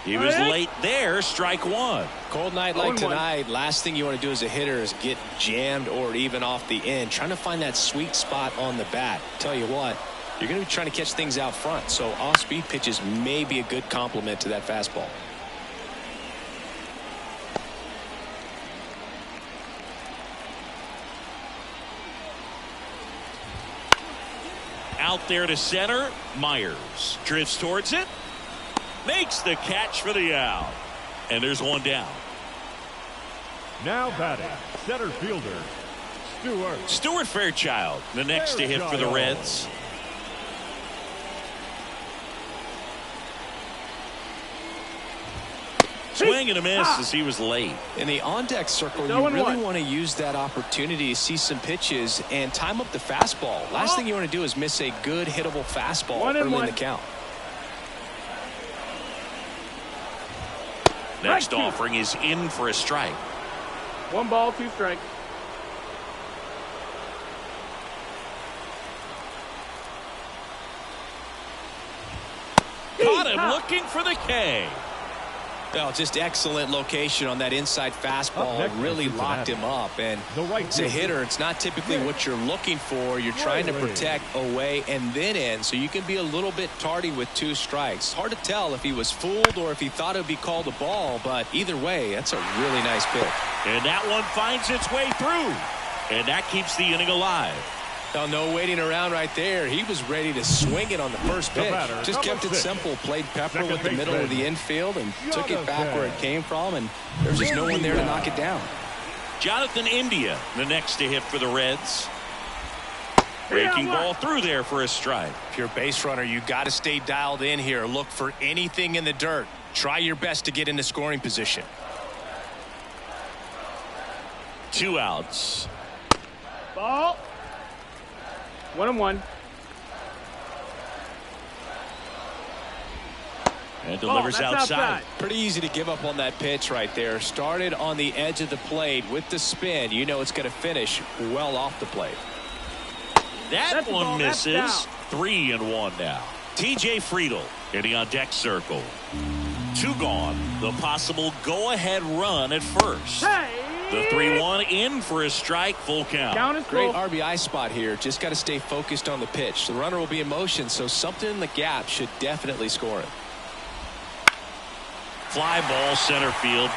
He was late there. Strike 1. Cold night like tonight, last thing you want to do as a hitter is get jammed or even off the end. Trying to find that sweet spot on the bat. Tell you what, you're going to be trying to catch things out front. So off-speed pitches may be a good complement to that fastball. Out there to center. Myers drifts towards it. Makes the catch for the out. And there's 1 down. Now batting, center fielder, Stuart Fairchild, the next to hit for the Reds. Swing and a miss as he was late. In the on-deck circle, you really want to use that opportunity to see some pitches and time up the fastball. Last thing you want to do is miss a good hittable fastball early in the count. Next offering is in for a strike. 1 ball, 2 strikes. Caught him looking for the K. Well, just excellent location on that inside fastball. Really locked him up. And as a hitter, it's not typically what you're looking for. You're trying to protect away and then in, so you can be a little bit tardy with 2 strikes. Hard to tell if he was fooled or if he thought it would be called a ball, but either way, that's a really nice pitch. And that one finds its way through. And that keeps the inning alive. Well, no waiting around right there. He was ready to swing it on the first pitch. Just kept it simple. Played pepper with the middle of the infield and took it back where it came from, and there's just no one there to knock it down. Jonathan India, the next to hit for the Reds. Breaking ball through there for a strike. If you're a base runner, you got to stay dialed in here. Look for anything in the dirt. Try your best to get into scoring position. 2 outs. Ball. 1-1. And delivers outside. Pretty easy to give up on that pitch right there. Started on the edge of the plate with the spin. You know it's going to finish well off the plate. That one misses. 3-1 now. TJ Friedl hitting on deck circle. 2 gone. The possible go-ahead run at first. The 3-1 in for a strike, full count. Great RBI spot here. Just got to stay focused on the pitch. The runner will be in motion, so something in the gap should definitely score it. Fly ball center field,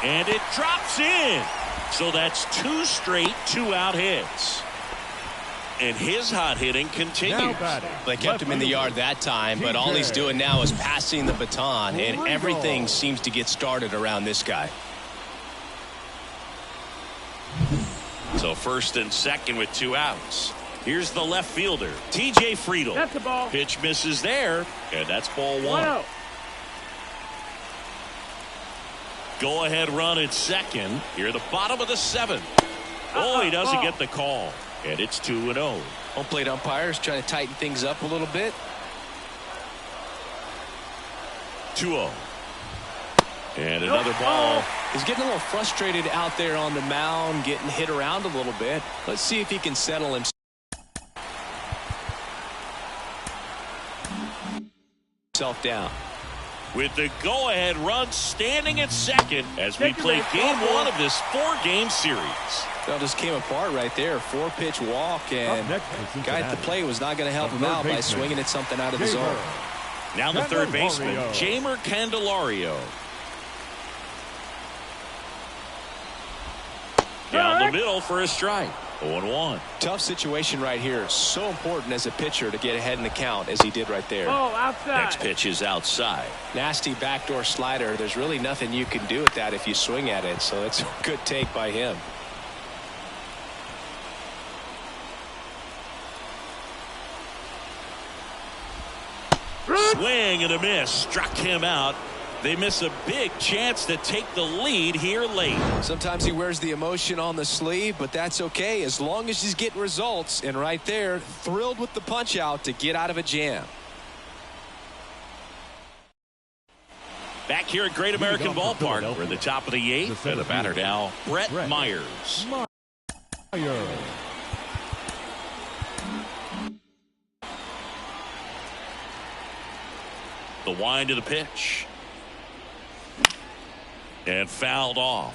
and it drops in. So that's 2 straight 2-out hits. And his hot hitting continues. They kept him in the yard that time, but all he's doing now is passing the baton, and everything seems to get started around this guy. So first and second with 2 outs. Here's the left fielder, TJ Friedl. That's the ball. Pitch misses there, and that's ball 1. Go ahead run at second. Here at the bottom of the 7th. Oh, he doesn't get the call. And it's 2-0. Home plate umpires trying to tighten things up a little bit. 2-0. And another ball. He's getting a little frustrated out there on the mound, getting hit around a little bit. Let's see if he can settle himself down. With the go-ahead run standing at second as we play game 1 of this 4-game series. That just came apart right there. 4-pitch walk, and guy at the plate was not going to help him out by swinging at something out of the zone. Now the third baseman, Jeimer Candelario. Down the middle for a strike. 0-1. Tough situation right here. So important as a pitcher to get ahead in the count as he did right there. Next pitch is outside. Nasty backdoor slider. There's really nothing you can do with that if you swing at it. So it's a good take by him. Swing and a miss. Struck him out. They miss a big chance to take the lead here late. Sometimes he wears the emotion on the sleeve, but that's okay as long as he's getting results. And right there, thrilled with the punch out to get out of a jam. Back here at Great American Ballpark, we're at the top of the 8th. And the batter now, Brett Myers. The wind of the pitch. And fouled off.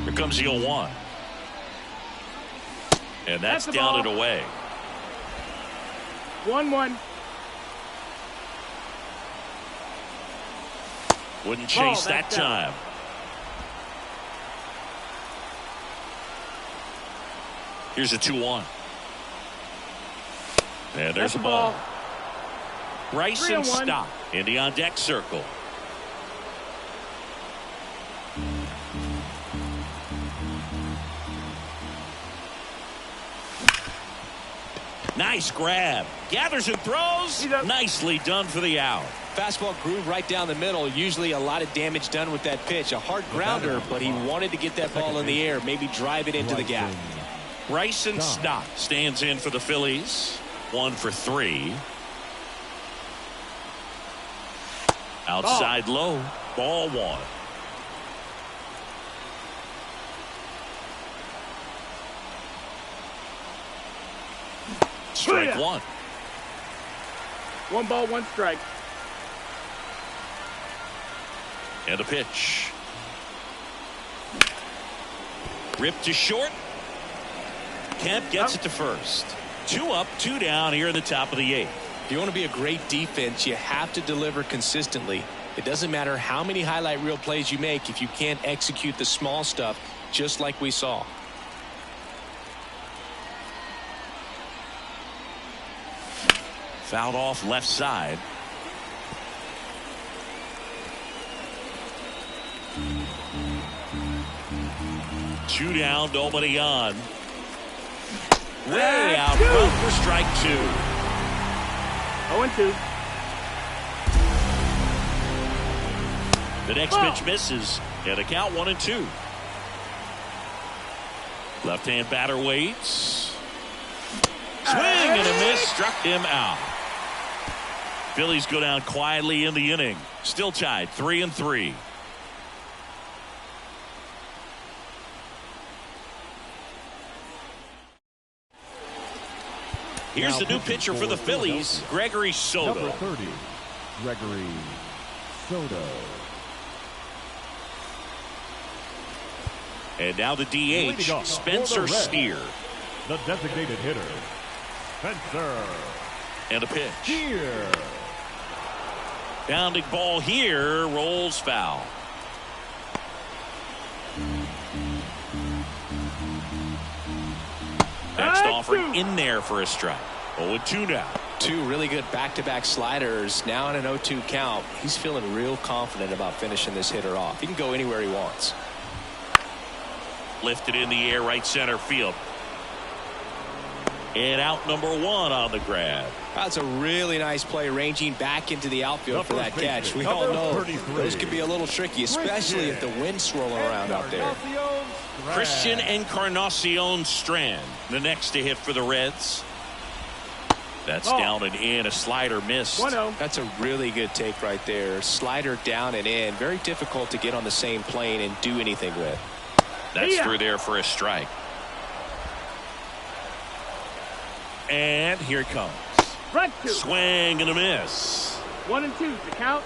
Here comes the 0-1. And that's down and away. 1-1. Wouldn't chase that time. Here's a 2-1. And there's a ball. Bryson Stott in the on deck circle. Nice grab. Gathers and throws. Nicely done for the out. Fastball groove right down the middle. Usually a lot of damage done with that pitch. A hard grounder, but he wanted to get that ball in the air. Maybe drive it into the gap. Bryson Stott stands in for the Phillies. 1 for 3. Outside low. Ball 1. Strike one. 1 ball, 1 strike. And a pitch. Ripped to short. Kemp gets it to first. 2 up, 2 down here in the top of the 8th. If you want to be a great defense, you have to deliver consistently. It doesn't matter how many highlight reel plays you make if you can't execute the small stuff, just like we saw. Fouled off left side. Two down, nobody on. Way out front for strike 2. 0-2. The next pitch misses, and a count 1-2. Left-hand batter waits. Swing and a miss, struck him out. Phillies go down quietly in the inning. Still tied 3-3. Here's the new pitcher for the Phillies, Gregory Soto. Number 30, Gregory Soto. And now the DH, Spencer Steer. The designated hitter, Spencer. And a pitch. Steer. Bounding ball here, rolls foul. Next offering in there for a strike. 0-2 now. 2 really good back-to-back sliders. Now in an 0-2 count. He's feeling real confident about finishing this hitter off. He can go anywhere he wants. Lifted in the air, right center field. And out number 1 on the grab. That's a really nice play, ranging back into the outfield for that catch. We all know those can be a little tricky, especially if the wind's swirling around out there. Christian Encarnacion Strand, the next to hit for the Reds. That's down and in. A slider missed. 1-0. That's a really good take right there. Slider down and in. Very difficult to get on the same plane and do anything with. That's through there for a strike. And here it comes. Strike 2. Swing and a miss. 1-2 to count.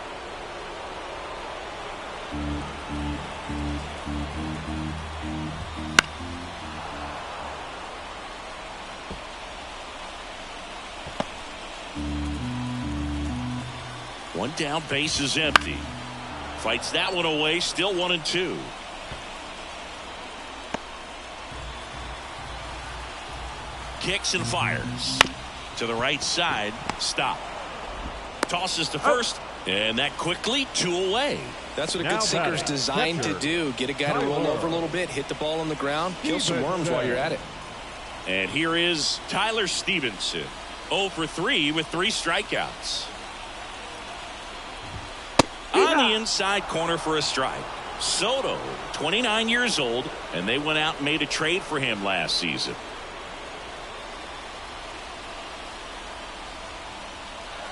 One down, base is empty. Fights that one away, still 1-2. Kicks and fires. To the right side, stop. Tosses to first, and that quickly 2 away. That's what a good sinker's designed to do. Get a guy to roll over a little bit, hit the ball on the ground, kill some worms while you're at it. And here is Tyler Stevenson. 0 for 3 with 3 strikeouts. On the inside corner for a strike. Soto, 29 years old, and they went out and made a trade for him last season.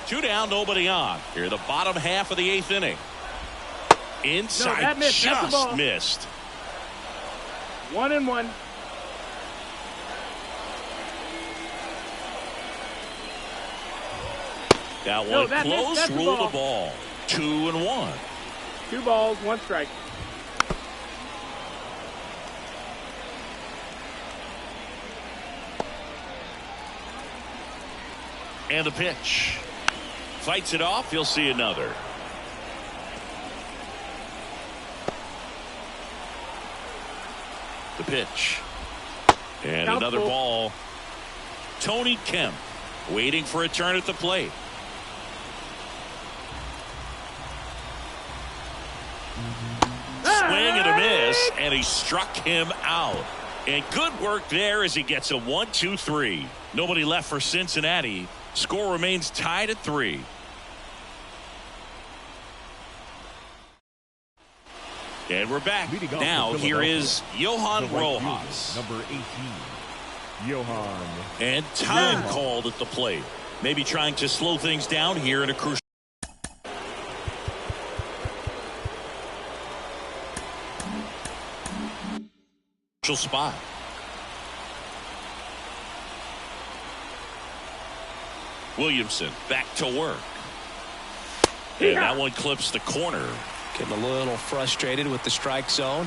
2 down, nobody on. Here, the bottom half of the 8th inning. Inside, just missed. 1-1. That one close, rule the ball. 2-1. 2 balls, 1 strike. And a pitch. Fights it off. You'll see another. The pitch. And another ball. Tony Kemp waiting for a turn at the plate. Swing and a miss, and he struck him out. And good work there as he gets a 1-2-3. Nobody left for Cincinnati. Score remains tied at 3. And we're back. Now here is Johan Rojas. Number 18, Johan. And time called at the plate. Maybe trying to slow things down here in a crucial spot. Williamson back to work. And that one clips the corner. Getting a little frustrated with the strike zone.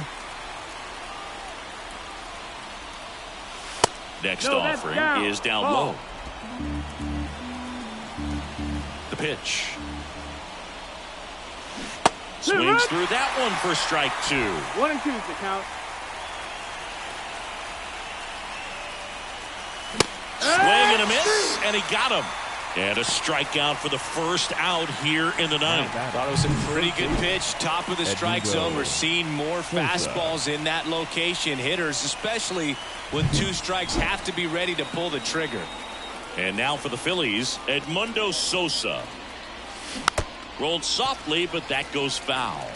Next offering is down low. The pitch. Swings through that one for strike 2. 1-2's the count. Swing and a miss, and he got him. And a strikeout for the first out here in the ninth. Thought it was a pretty good pitch. Top of the strike zone. We're seeing more fastballs in that location. Hitters, especially when 2 strikes, have to be ready to pull the trigger. And now for the Phillies, Edmundo Sosa. Rolled softly, but that goes foul.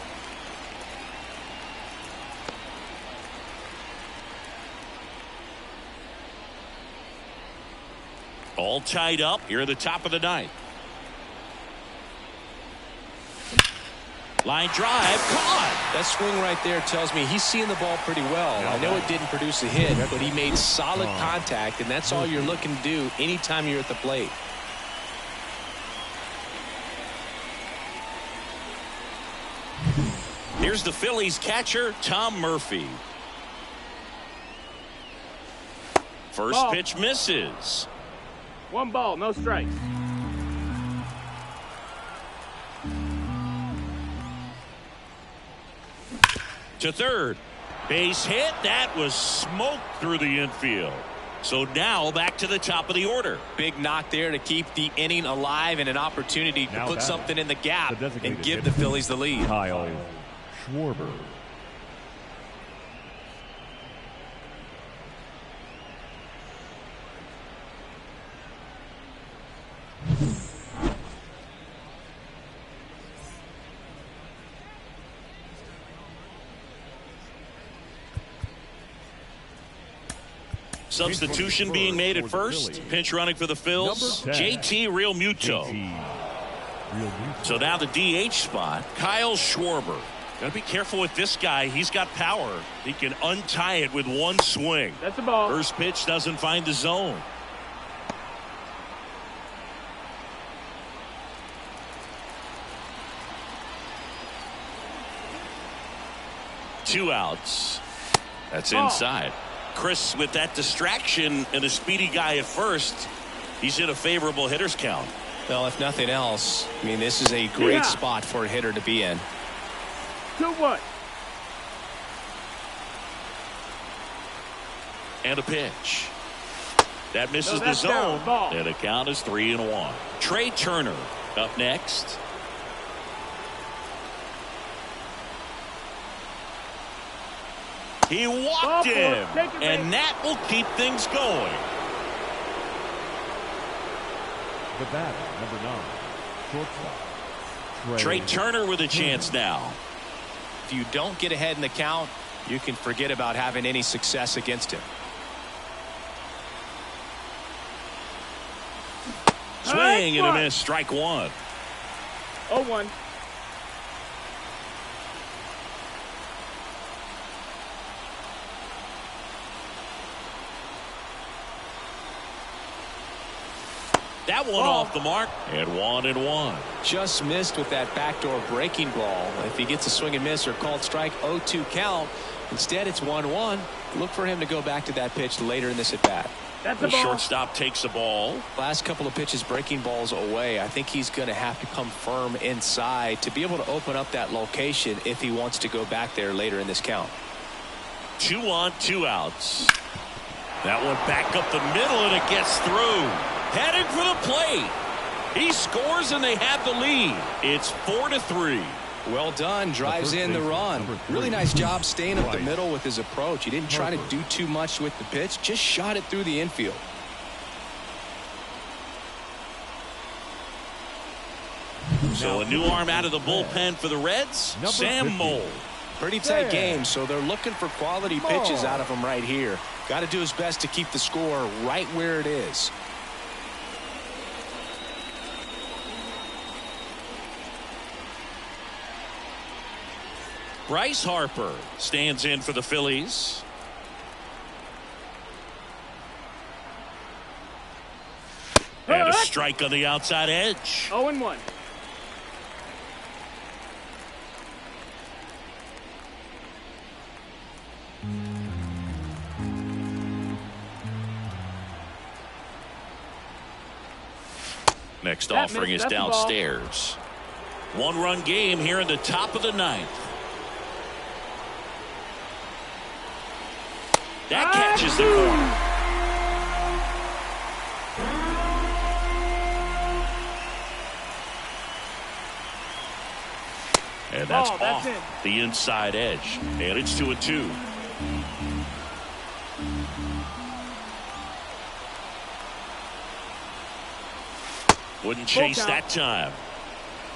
All tied up here at the top of the ninth. Line drive, caught. That swing right there tells me he's seeing the ball pretty well. I know it didn't produce a hit, but he made solid contact, and that's all you're looking to do anytime you're at the plate. Here's the Phillies catcher, Tom Murphy. First pitch misses. 1 ball, no strikes. To third. Base hit. That was smoked through the infield. So now back to the top of the order. Big knock there to keep the inning alive and an opportunity to put something in the gap and give the Phillies the lead. Kyle Schwarber. Substitution being made at first. Pinch running for the Phils. JT Realmuto. So now the DH spot, Kyle Schwarber. Got to be careful with this guy. He's got power. He can untie it with one swing. That's a ball. First pitch doesn't find the zone. Two outs. That's inside. Chris, with that distraction and a speedy guy at first, he's in a favorable hitter's count. Well, if nothing else, I mean, this is a great spot for a hitter to be in. 2-1. And a pitch. That misses the zone. And the count is 3-1. Trey Turner up next. He walked him, and that will keep things going. The batter, number 9, shortstop. Trey Turner with a chance now. If you don't get ahead in the count, you can forget about having any success against him. Swing and a miss, strike 1. 0-1. That one off the mark, and 1-1. Just missed with that backdoor breaking ball. If he gets a swing and miss or called strike, 0-2 count. Instead, it's 1-1. Look for him to go back to that pitch later in this at bat. That's the shortstop takes the ball. Last couple of pitches breaking balls away. I think he's going to have to come firm inside to be able to open up that location if he wants to go back there later in this count. 2 on, 2 outs. That one back up the middle, and it gets through. Headed for the plate. He scores, and they have the lead. It's 4-3. Well done. Drives in the run. Really nice job staying up the middle with his approach. He didn't try to do too much with the pitch. Just shot it through the infield. So a new arm out of the bullpen for the Reds, Sam Moll. Pretty tight game, so they're looking for quality pitches out of him right here. Got to do his best to keep the score right where it is. Bryce Harper stands in for the Phillies. And a strike on the outside edge. 0-1. Next offering is downstairs. One-run game here in the top of the ninth. That catches the corner. And that's off the inside edge. And it's 2-2. Wouldn't chase that time.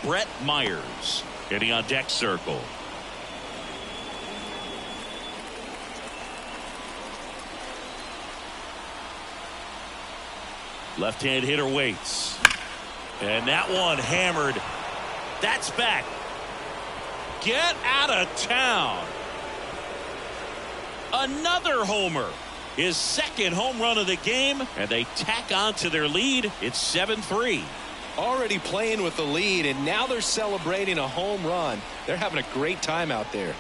Brett Myers getting on deck circle. Left-hand hitter waits. And that one hammered. That's back. Get out of town. Another homer. His second home run of the game, and they tack on to their lead. It's 7-3. Already playing with the lead, and now they're celebrating a home run. They're having a great time out there.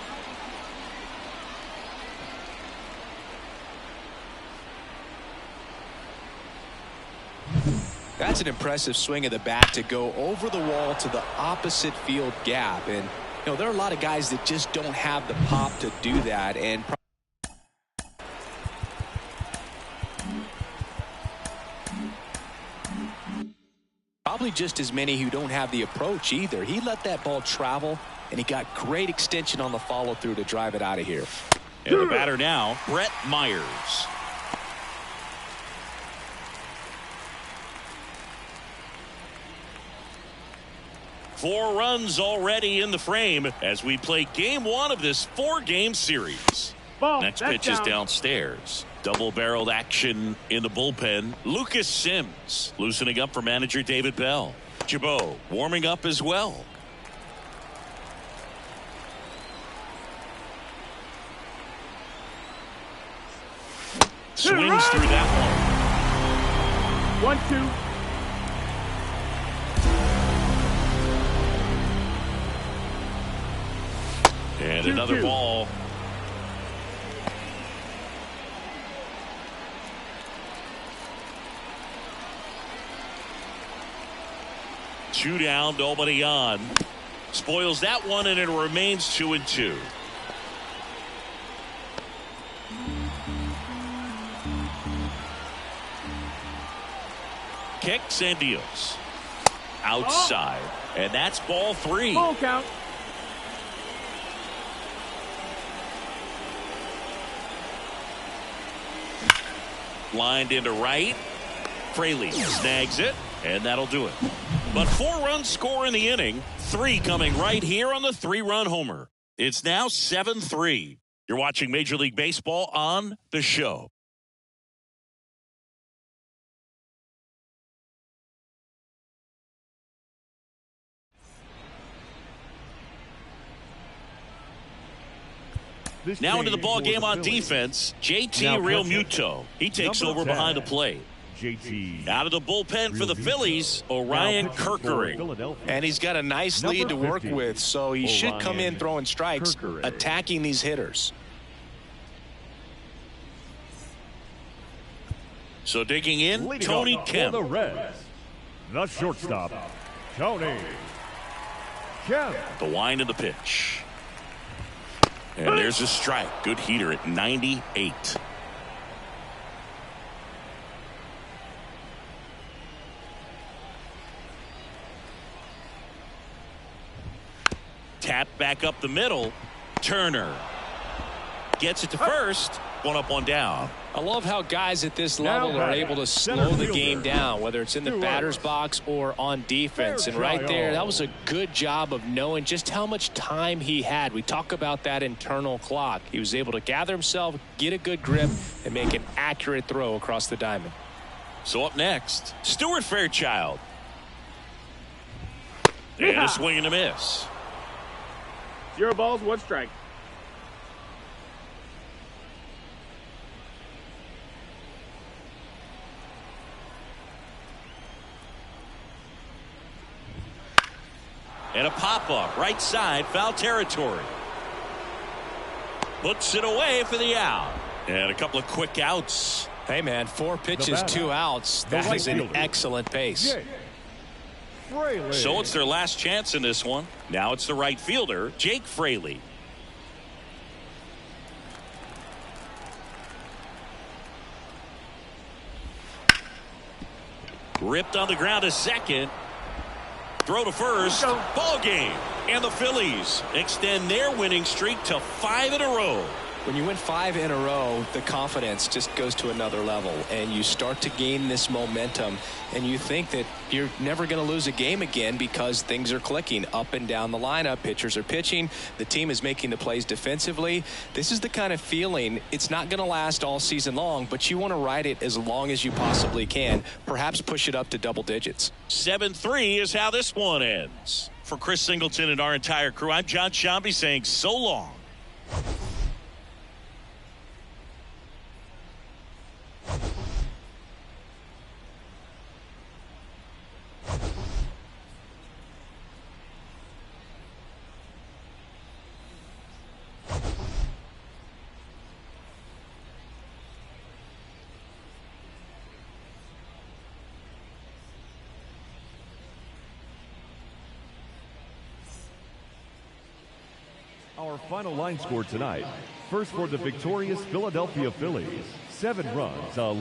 That's an impressive swing of the bat to go over the wall to the opposite field gap. And, you know, there are a lot of guys that just don't have the pop to do that. And probably just as many who don't have the approach either. He let that ball travel, and he got great extension on the follow-through to drive it out of here. And the batter now, Brett Myers. Four runs already in the frame as we play game one of this four-game series. Next pitch is downstairs. Double-barreled action in the bullpen. Lucas Sims loosening up for manager David Bell. Jabot warming up as well. Swings through that one. 1-2. And another ball. Two down, nobody on. Spoils that one, and it remains 2-2. Kicks and deals. Outside. And that's ball three. Full count. Lined into right. Fraley snags it, and that'll do it. But 4 runs score in the inning. 3 coming right here on the 3-run homer. It's now 7-3. You're watching Major League Baseball on The Show. Now into the ball game on defense, JT Real Muto. He takes over behind the plate. JT. Out of the bullpen for the Phillies, Orion Kerkering. And he's got a nice lead to work with, so he should come in throwing strikes, attacking these hitters. So digging in, Tony Kemp. The Reds, the shortstop, Tony Kemp. The wind of the pitch. And there's a strike. Good heater at 98. Tap back up the middle. Turner gets it to first. 1 up, 1 down. I love how guys at this level are able to slow the game down, whether it's in the batter's box or on defense. And right there, that was a good job of knowing just how much time he had. We talk about that internal clock. He was able to gather himself, get a good grip, and make an accurate throw across the diamond. So up next, Stuart Fairchild. And a swing and a miss. 0 balls, 1 strike. And a pop-up, right side, foul territory. Puts it away for the out. And a couple of quick outs. Hey, man, 4 pitches, 2 outs. That is an excellent pace. So it's their last chance in this one. Now it's the right fielder, Jake Fraley. Ripped on the ground to second. Throw to first. Ball game. And the Phillies extend their winning streak to 5 in a row. When you win 5 in a row, the confidence just goes to another level, and you start to gain this momentum, and you think that you're never going to lose a game again because things are clicking up and down the lineup. Pitchers are pitching. The team is making the plays defensively. This is the kind of feeling, it's not going to last all season long, but you want to ride it as long as you possibly can. Perhaps push it up to double digits. 7-3 is how this one ends. For Chris Singleton and our entire crew, I'm John Shambi saying so long. Our final line score tonight. First for the victorious Philadelphia Phillies, 7 runs.